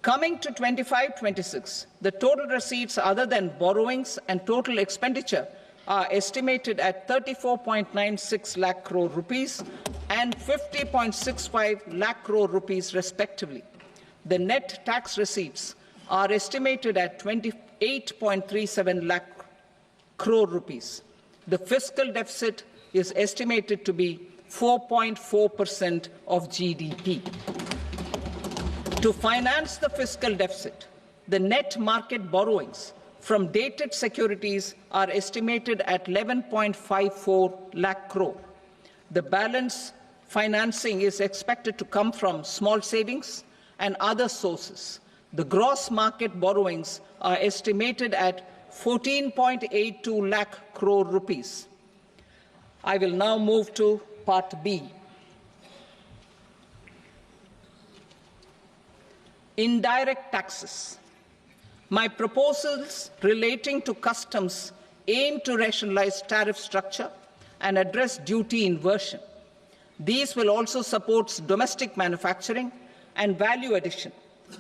Coming to 25-26, the total receipts other than borrowings and total expenditure are estimated at 34.96 lakh crore rupees and 50.65 lakh crore rupees respectively. The net tax receipts are estimated at 28.37 lakh crore rupees. The fiscal deficit is estimated to be 4.4% of GDP. To finance the fiscal deficit, the net market borrowings from dated securities are estimated at 11.54 lakh crore. The balance financing is expected to come from small savings and other sources. The gross market borrowings are estimated at 14.82 lakh crore rupees. I will now move to Part B. Indirect taxes. My proposals relating to customs aim to rationalize tariff structure and address duty inversion. These will also support domestic manufacturing and value addition,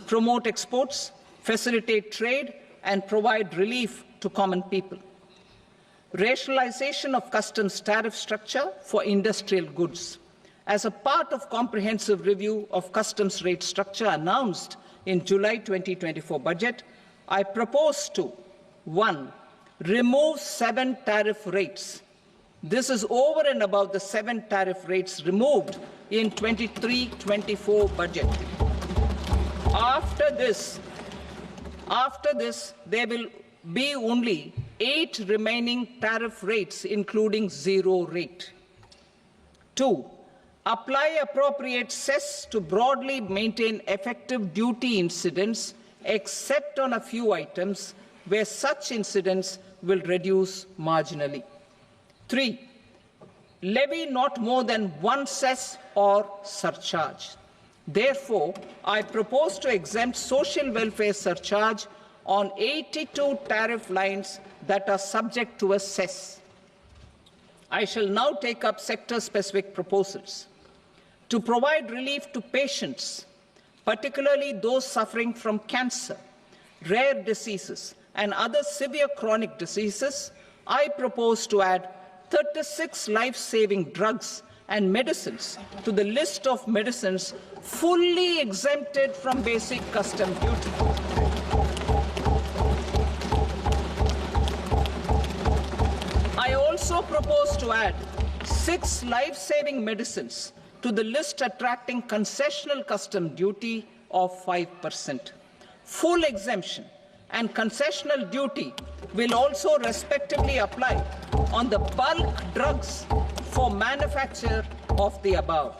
promote exports, facilitate trade, and provide relief to common people. Rationalization of customs tariff structure for industrial goods. As a part of comprehensive review of customs rate structure announced in July 2024 budget, I propose to 1. Remove 7 tariff rates. This is over and above the 7 tariff rates removed in 23-24 budget. After this, there will be only 8 remaining tariff rates, including 0 rate. 2. Apply appropriate cess to broadly maintain effective duty incidence, except on a few items where such incidence will reduce marginally. 3. Levy not more than 1 cess or surcharge. Therefore, I propose to exempt social welfare surcharge on 82 tariff lines that are subject to a cess. I shall now take up sector-specific proposals. To provide relief to patients, particularly those suffering from cancer, rare diseases, and other severe chronic diseases, I propose to add 36 life-saving drugs and medicines to the list of medicines fully exempted from basic custom duty. I also propose to add 6 life-saving medicines to the list attracting concessional custom duty of 5%. Full exemption and concessional duty will also respectively apply on the bulk drugs for manufacture of the above.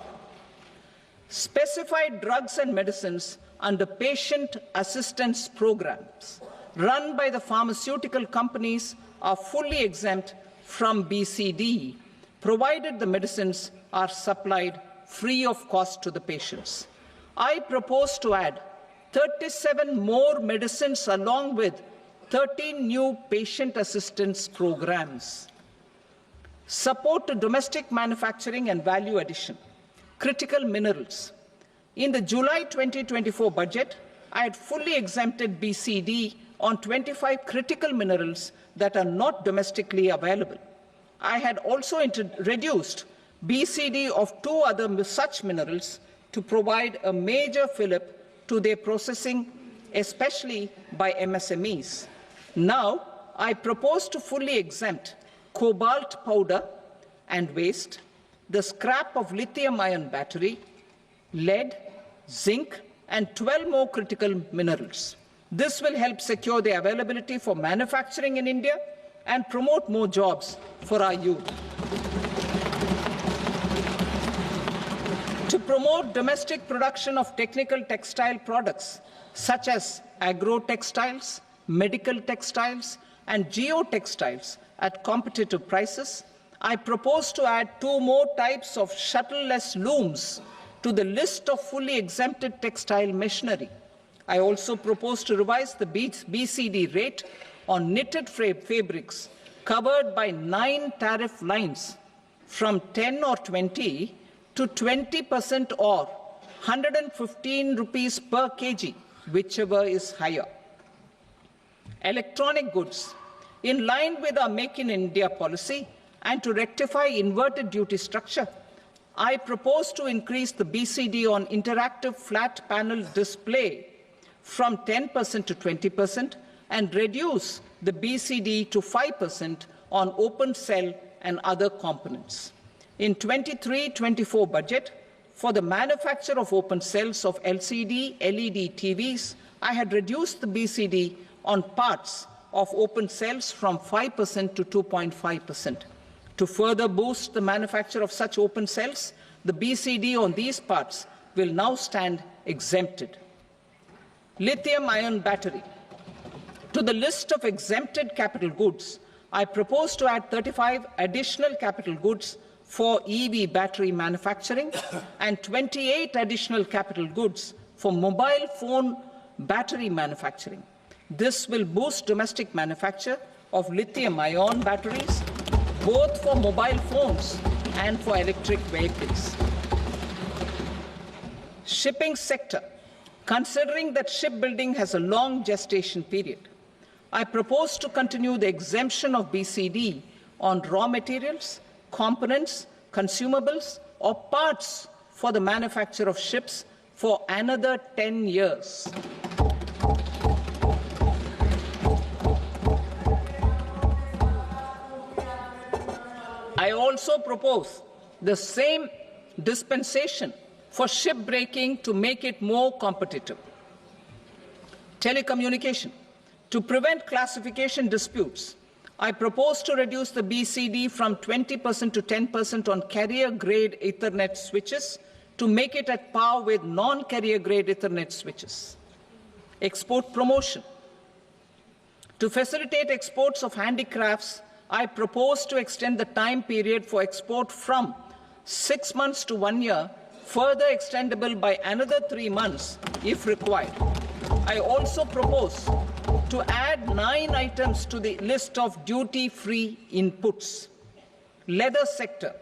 Specified drugs and medicines under patient assistance programs run by the pharmaceutical companies are fully exempt from BCD, provided the medicines are supplied free of cost to the patients. I propose to add 37 more medicines along with 13 new patient assistance programs. Support to domestic manufacturing and value addition. Critical minerals. In the July 2024 budget, I had fully exempted BCD on 25 critical minerals that are not domestically available. I had also reduced BCD of 2 other such minerals to provide a major fillip to their processing, especially by MSMEs. Now, I propose to fully exempt cobalt powder and waste, the scrap of lithium-ion battery, lead, zinc, and 12 more critical minerals. This will help secure the availability for manufacturing in India and promote more jobs for our youth. To promote domestic production of technical textile products such as agro-textiles, medical textiles, and geotextiles at competitive prices, I propose to add 2 more types of shuttle-less looms to the list of fully exempted textile machinery. I also propose to revise the BCD rate on knitted fabrics covered by 9 tariff lines from 10 or 20 to 20% or 115 rupees per kg, whichever is higher. Electronic goods. In line with our Make in India policy and to rectify inverted duty structure, I propose to increase the BCD on interactive flat panel display from 10% to 20% and reduce the BCD to 5% on open cell and other components. In 23-24 budget, for the manufacture of open cells of LCD, LED TVs, I had reduced the BCD on parts of open cells from 5% to 2.5%. To further boost the manufacture of such open cells, the BCD on these parts will now stand exempted. Lithium-ion battery. To the list of exempted capital goods, I propose to add 35 additional capital goods for EV battery manufacturing and 28 additional capital goods for mobile phone battery manufacturing. This will boost domestic manufacture of lithium-ion batteries, both for mobile phones and for electric vehicles. Shipping sector. Considering that shipbuilding has a long gestation period, I propose to continue the exemption of BCD on raw materials, components, consumables, or parts for the manufacture of ships for another 10 years. I also propose the same dispensation for shipbreaking to make it more competitive. Telecommunication. To prevent classification disputes, I propose to reduce the BCD from 20% to 10% on carrier-grade Ethernet switches to make it at par with non-carrier-grade Ethernet switches. Export promotion. To facilitate exports of handicrafts, I propose to extend the time period for export from 6 months to 1 year, further extendable by another 3 months if required. I also propose to add 9 items to the list of duty-free inputs. Leather sector.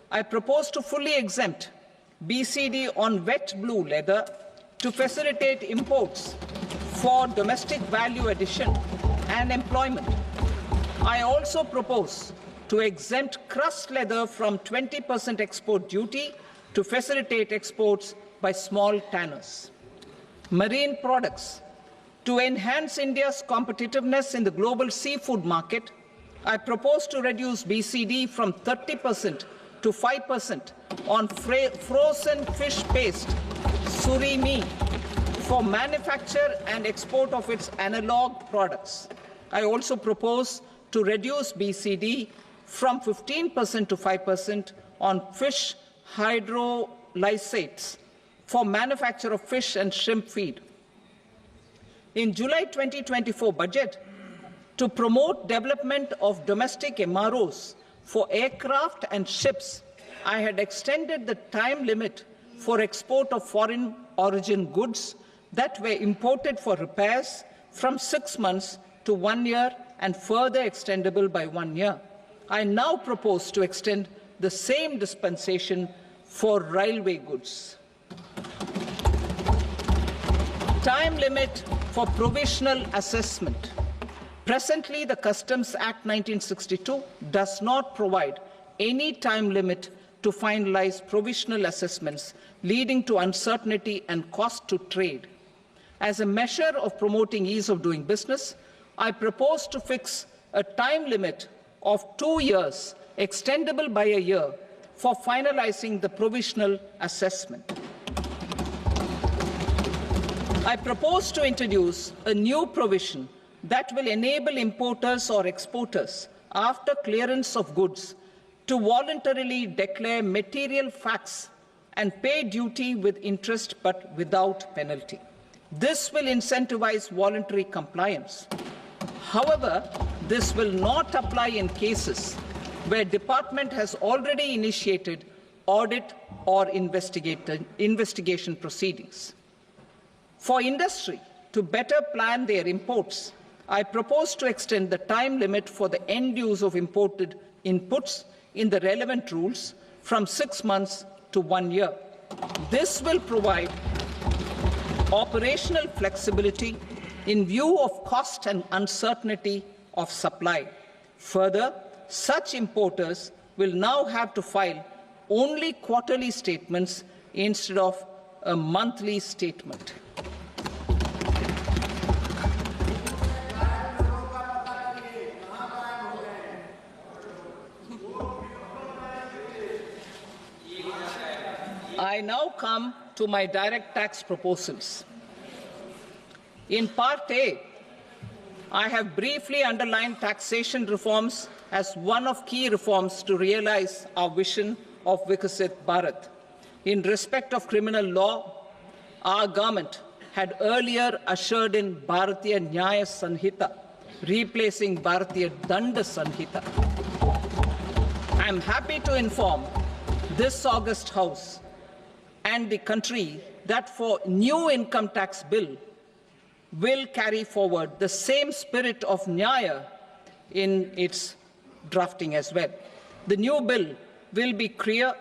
I propose to fully exempt BCD on wet blue leather to facilitate imports for domestic value addition and employment. I also propose to exempt crust leather from 20% export duty to facilitate exports by small tanners. Marine products. To enhance India's competitiveness in the global seafood market, I propose to reduce BCD from 30% to 5% on frozen fish paste, surimi, for manufacture and export of its analog products. I also propose to reduce BCD from 15% to 5% on fish hydrolysates for manufacture of fish and shrimp feed. In July 2024 budget, to promote development of domestic MROs for aircraft and ships, I had extended the time limit for export of foreign origin goods that were imported for repairs from 6 months to 1 year and further extendable by 1 year. I now propose to extend the same dispensation for railway goods. Time limit for provisional assessment. Presently, the Customs Act 1962 does not provide any time limit to finalize provisional assessments, leading to uncertainty and cost to trade. As a measure of promoting ease of doing business, I propose to fix a time limit of 2 years, extendable by a year, for finalizing the provisional assessment. I propose to introduce a new provision that will enable importers or exporters, after clearance of goods, to voluntarily declare material facts and pay duty with interest but without penalty. This will incentivize voluntary compliance. However, this will not apply in cases where department has already initiated audit or investigation proceedings. For industry to better plan their imports, I propose to extend the time limit for the end use of imported inputs in the relevant rules from 6 months to 1 year. This will provide operational flexibility in view of cost and uncertainty of supply. Further, such importers will now have to file only quarterly statements instead of a monthly statement. I now come to my direct tax proposals. In Part A, I have briefly underlined taxation reforms as one of key reforms to realize our vision of Vikasit Bharat. In respect of criminal law, our government had earlier ushered in Bharatiya Nyaya Sanhita, replacing Bharatiya Danda Sanhita. I am happy to inform this August House and the country that for new income tax bill will carry forward the same spirit of Nyaya in its drafting as well. The new bill will be clear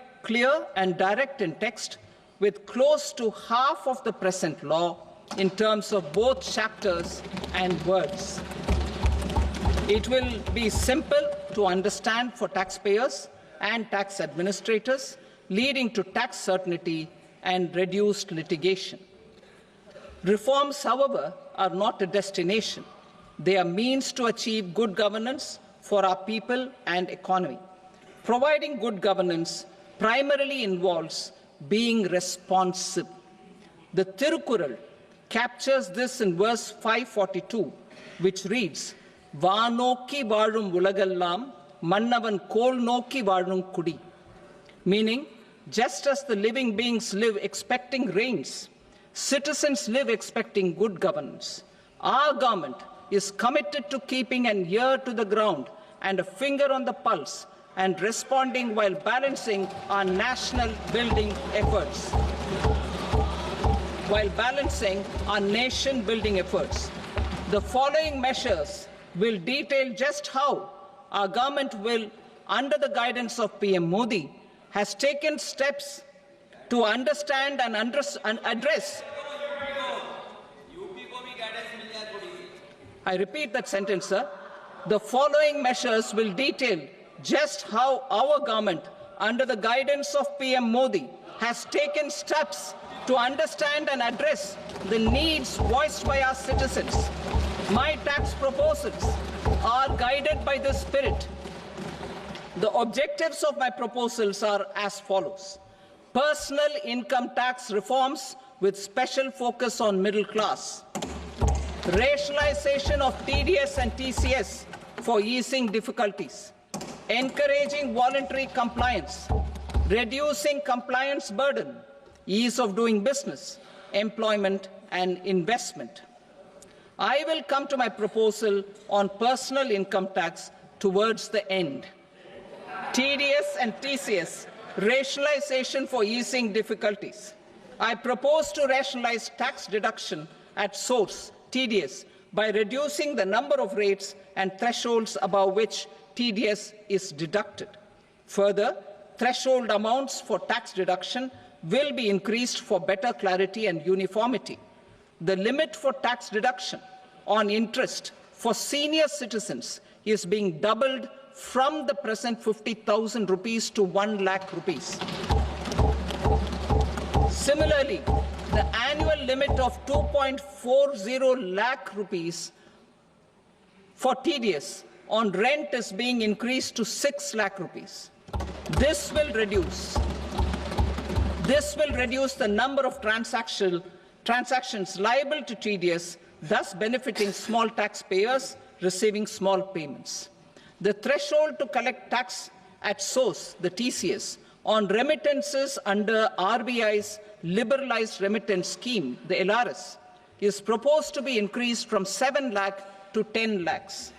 and direct in text, with close to half of the present law in terms of both chapters and words. It will be simple to understand for taxpayers and tax administrators, leading to tax certainty and reduced litigation. Reforms, however, are not a destination. They are means to achieve good governance for our people and economy. Providing good governance primarily involves being responsive. The Tirukural captures this in verse 542, which reads, "Vaanokki vaazhum ulagallam, mannavan kol nokki vaazhum kudi," meaning, just as the living beings live expecting rains, citizens live expecting good governance. Our government is committed to keeping an ear to the ground and a finger on the pulse and responding while balancing our national building efforts. The following measures will detail just how our government will, under the guidance of PM Modi, has taken steps to understand and address. I repeat that sentence, sir. The following measures will detail just how our government, under the guidance of PM Modi, has taken steps to understand and address the needs voiced by our citizens. My tax proposals are guided by this spirit. The objectives of my proposals are as follows. Personal income tax reforms with special focus on middle class. Rationalization of TDS and TCS for easing difficulties. Encouraging voluntary compliance. Reducing compliance burden. Ease of doing business, employment and investment. I will come to my proposal on personal income tax towards the end. TDS and TCS, rationalization for easing difficulties. I propose to rationalize tax deduction at source, TDS, by reducing the number of rates and thresholds above which TDS is deducted. Further, threshold amounts for tax deduction will be increased for better clarity and uniformity. The limit for tax deduction on interest for senior citizens is being doubled from the present 50,000 rupees to 1 lakh rupees. Similarly, the annual limit of 2.40 lakh rupees for TDS on rent is being increased to 6 lakh rupees. This will reduce the number of transactions liable to TDS, thus benefiting small taxpayers receiving small payments. The threshold to collect tax at source, the TCS, on remittances under RBI's liberalized remittance scheme, the LRS, is proposed to be increased from 7 lakh to 10 lakhs.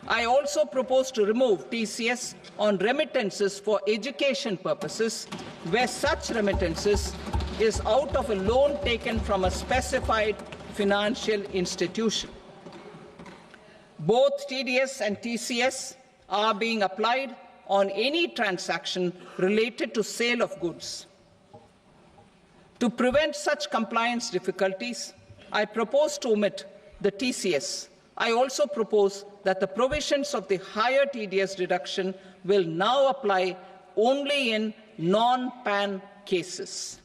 I also propose to remove TCS on remittances for education purposes, where such remittances is out of a loan taken from a specified financial institution. Both TDS and TCS are being applied on any transaction related to sale of goods. To prevent such compliance difficulties, I propose to omit the TCS. I also propose that the provisions of the higher TDS deduction will now apply only in non-PAN cases.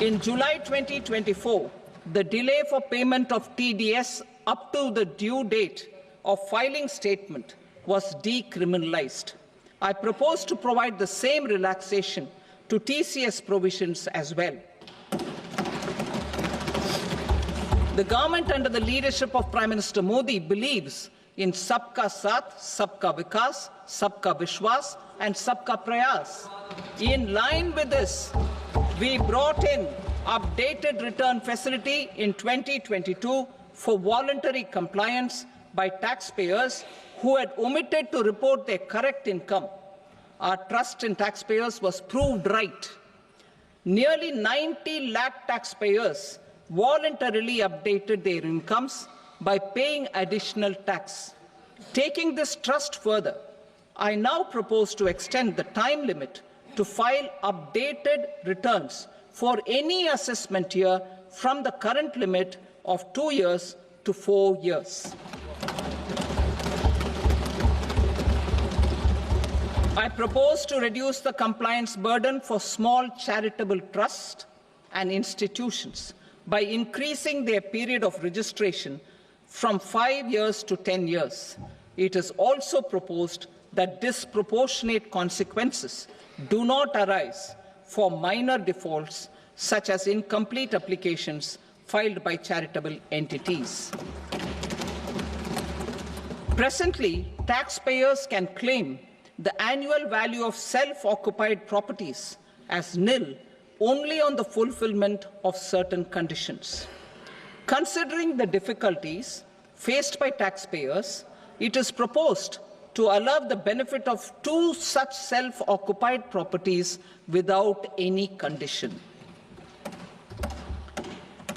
In July 2024, the delay for payment of TDS up to the due date of filing statement was decriminalized. I propose to provide the same relaxation to TCS provisions as well. The government under the leadership of Prime Minister Modi believes in Sabka Saath, Sabka Vikas, Sabka Vishwas and Sabka Prayas. In line with this, we brought in updated return facility in 2022 for voluntary compliance by taxpayers who had omitted to report their correct income. Our trust in taxpayers was proved right. Nearly 90 lakh taxpayers voluntarily updated their incomes by paying additional tax. Taking this trust further, I now propose to extend the time limit to file updated returns for any assessment year from the current limit of 2 years to 4 years. I propose to reduce the compliance burden for small charitable trusts and institutions by increasing their period of registration from 5 years to 10 years. It is also proposed that disproportionate consequences do not arise for minor defaults, such as incomplete applications filed by charitable entities. Presently, taxpayers can claim the annual value of self-occupied properties as nil only on the fulfillment of certain conditions. Considering the difficulties faced by taxpayers, it is proposed to allow the benefit of 2 such self-occupied properties without any condition.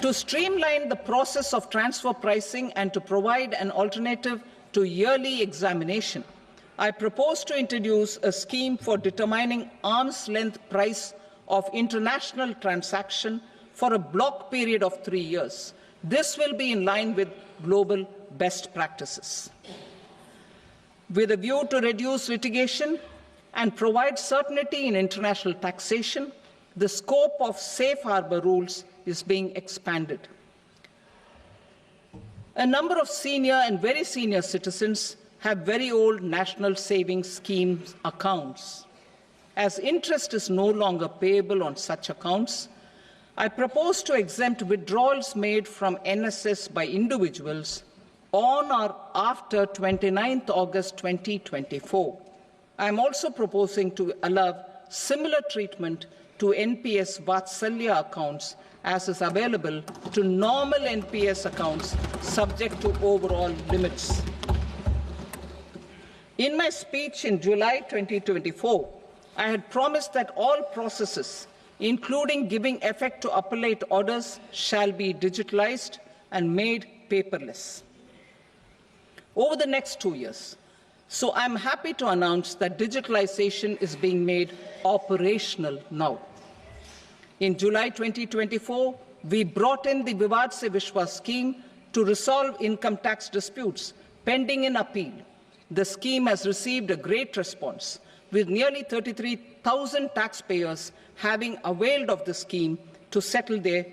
To streamline the process of transfer pricing and to provide an alternative to yearly examination, I propose to introduce a scheme for determining arm's length price of international transaction for a block period of 3 years. This will be in line with global best practices. With a view to reduce litigation and provide certainty in international taxation, the scope of safe harbor rules is being expanded. A number of senior and very senior citizens have very old national savings schemes accounts. As interest is no longer payable on such accounts, I propose to exempt withdrawals made from NSS by individuals on or after 29th August 2024. I am also proposing to allow similar treatment to NPS Vatsalya accounts as is available to normal NPS accounts subject to overall limits. In my speech in July 2024, I had promised that all processes, including giving effect to appellate orders, shall be digitalized and made paperless over the next 2 years. So I'm happy to announce that digitalization is being made operational now. In July 2024, we brought in the Vivad Se Vishwas scheme to resolve income tax disputes pending in appeal. The scheme has received a great response, with nearly 33,000 taxpayers having availed of the scheme to settle their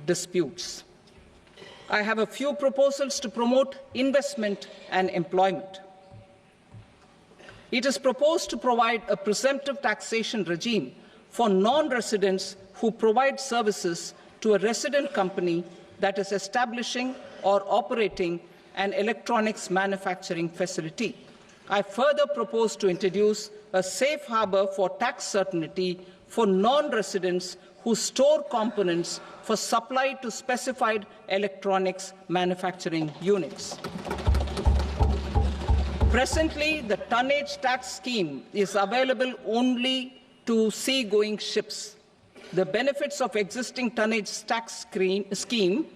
disputes. I have a few proposals to promote investment and employment. It is proposed to provide a presumptive taxation regime for non-residents who provide services to a resident company that is establishing or operating an electronics manufacturing facility. I further propose to introduce a safe harbor for tax certainty for non-residents who store components for supply to specified electronics manufacturing units. Presently, the tonnage tax scheme is available only to sea-going ships. The benefits of existing tonnage tax scheme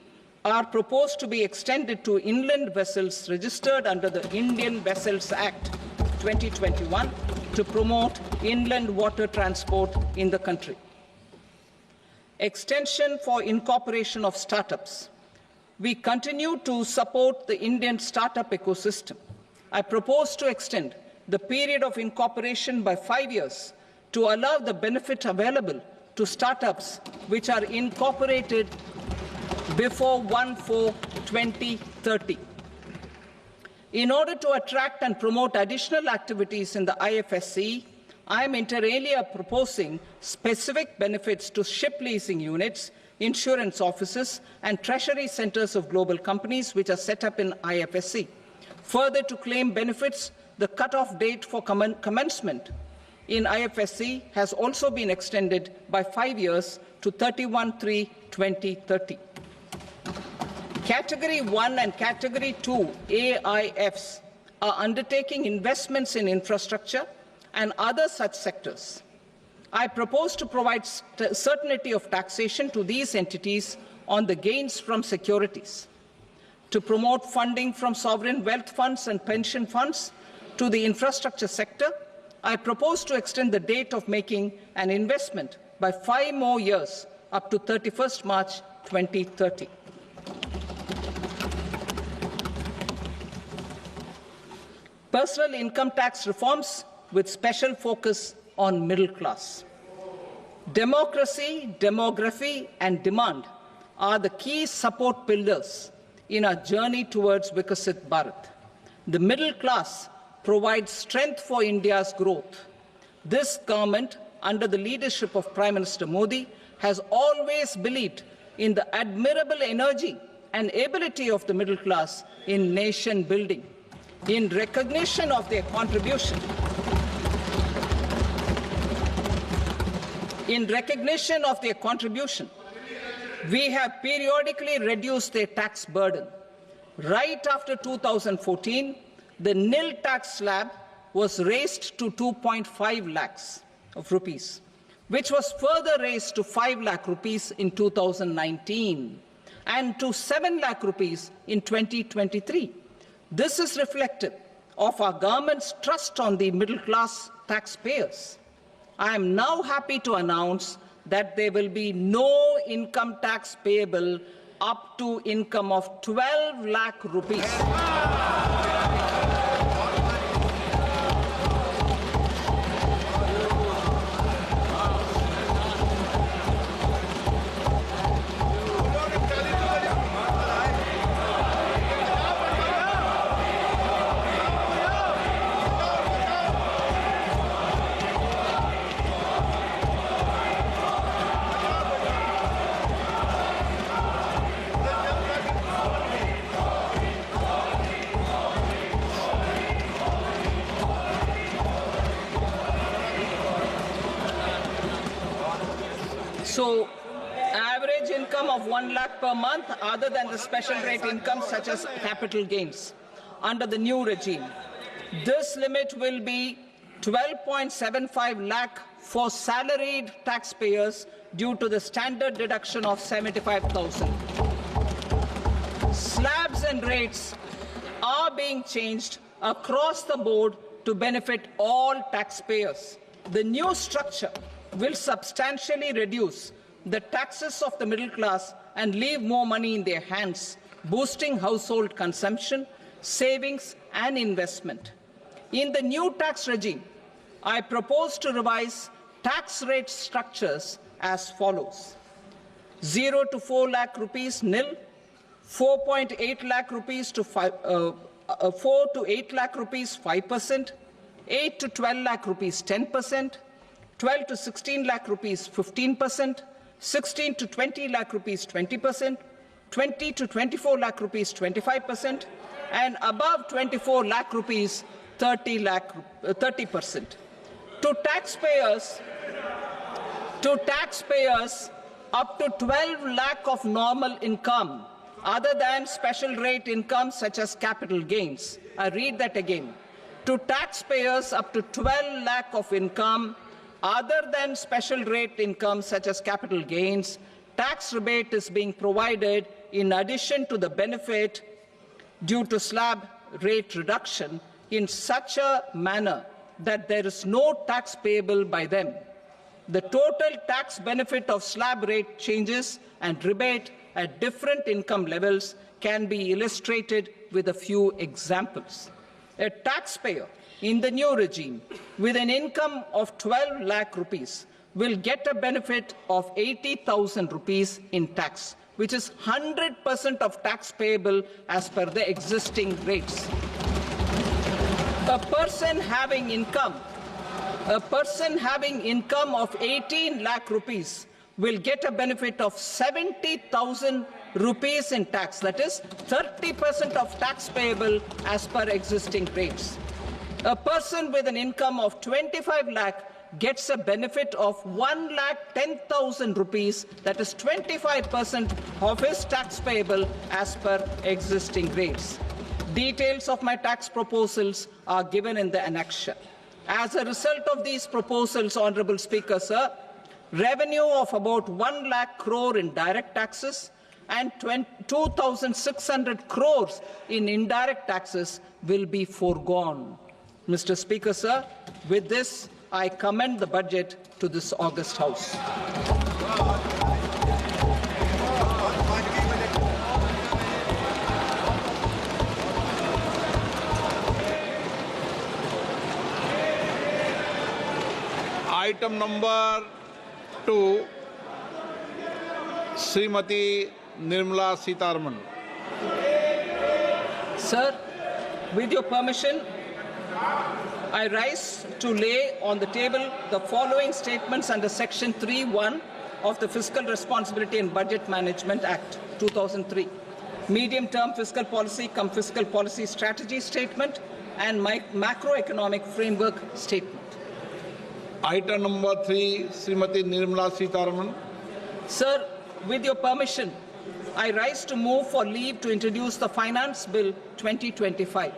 are proposed to be extended to inland vessels registered under the Indian Vessels Act 2021 to promote inland water transport in the country. Extension for incorporation of startups. We continue to support the Indian startup ecosystem. I propose to extend the period of incorporation by 5 years to allow the benefit available to startups which are incorporated before 1/4/2030. In order to attract and promote additional activities in the IFSC, I am inter alia proposing specific benefits to ship leasing units, insurance offices, and treasury centers of global companies which are set up in IFSC. Further, to claim benefits, the cut-off date for commencement in IFSC has also been extended by 5 years to 31/3/2030. Category 1 and Category 2 AIFs are undertaking investments in infrastructure and other such sectors. I propose to provide certainty of taxation to these entities on the gains from securities, to promote funding from sovereign wealth funds and pension funds to the infrastructure sector. I propose to extend the date of making an investment by 5 more years up to 31st March 2030. Personal income tax reforms with special focus on middle class. Democracy, demography, and demand are the key support pillars in our journey towards Vikasit Bharat. The middle class provides strength for India's growth. This government, under the leadership of Prime Minister Modi, has always believed in the admirable energy and ability of the middle class in nation building. In recognition of their contribution, we have periodically reduced their tax burden. Right after 2014, the nil tax slab was raised to 2.5 lakhs of rupees, which was further raised to 5 lakh rupees in 2019 and to 7 lakh rupees in 2023. This is reflective of our government's trust on the middle-class taxpayers. I am now happy to announce that there will be no income tax payable up to income of 12 lakh rupees. So, average income of 1 lakh per month, other than the special rate income such as capital gains, under the new regime. This limit will be 12.75 lakh for salaried taxpayers due to the standard deduction of 75,000. Slabs and rates are being changed across the board to benefit all taxpayers. The new structure will substantially reduce the taxes of the middle class and leave more money in their hands, boosting household consumption, savings, and investment. In the new tax regime, I propose to revise tax rate structures as follows: 0 to 4 lakh rupees nil, 4.8 lakh rupees to 4 to 8 lakh rupees 5%, 8 to 12 lakh rupees 10%, 12 to 16 lakh rupees 15%, 16 to 20 lakh rupees 20%, 20 to 24 lakh rupees 25%, and above 24 lakh rupees 30%. To taxpayers up to 12 lakh of normal income, other than special rate income such as capital gains. I read that again. To taxpayers up to 12 lakh of income, other than special rate income such as capital gains, tax rebate is being provided in addition to the benefit due to slab rate reduction in such a manner that there is no tax payable by them. The total tax benefit of slab rate changes and rebate at different income levels can be illustrated with a few examples. A taxpayer in the new regime with an income of 12 lakh rupees will get a benefit of 80,000 rupees in tax, which is 100% of tax payable as per the existing rates. A person having income A person having income of 18 lakh rupees will get a benefit of 70,000 rupees in tax. That is 30% of tax payable as per existing rates. A person with an income of 25 lakh gets a benefit of 1,10,000 rupees, that is 25% of his tax payable as per existing rates. Details of my tax proposals are given in the annexure. As a result of these proposals, Honourable Speaker, sir, revenue of about 1 lakh crore in direct taxes and 2,600 crores in indirect taxes will be foregone. Mr. Speaker, sir, with this, I commend the budget to this august House. Item number 2, Srimati Nirmala Sitharaman. Sir, with your permission, I rise to lay on the table the following statements under Section 3(1) of the Fiscal Responsibility and Budget Management Act 2003. Medium-term fiscal policy cum fiscal policy strategy statement and macroeconomic framework statement. Item number 3, Srimati Nirmala Sitharaman. Sir, with your permission, I rise to move for leave to introduce the Finance Bill 2025.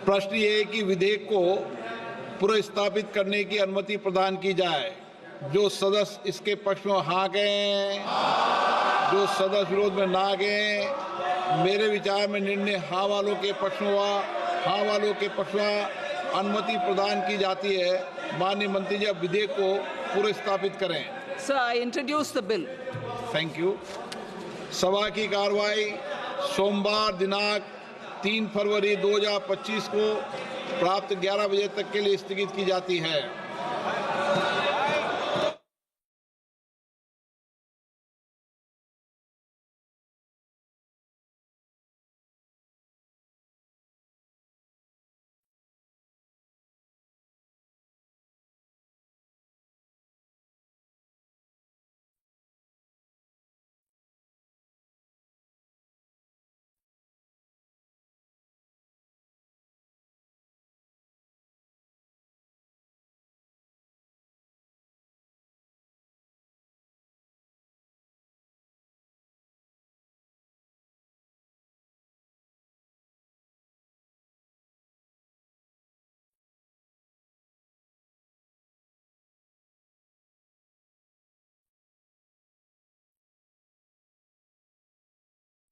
प्रश्न ये है कि विधेयक को पुनर्स्थापित करने की अनुमति प्रदान की जाए। जो सदस्य इसके पक्ष में हाँ कहें, जो सदस्य विरोध में ना कहें। मेरे विचार में निर्णय हाँ वालों के पक्ष में हुआ, हाँ वालों के पक्ष में अनुमति प्रदान की जाती है। माननीय मंत्री जी, अब विधेयक को पुनर्स्थापित करें। Sir, I introduce the bill. Thank you. सभा की कार्रवाई सोमवार दिनांक 3 फरवरी 2025 को प्राप्त 11 बजे तक के लिए स्थगित की जाती है।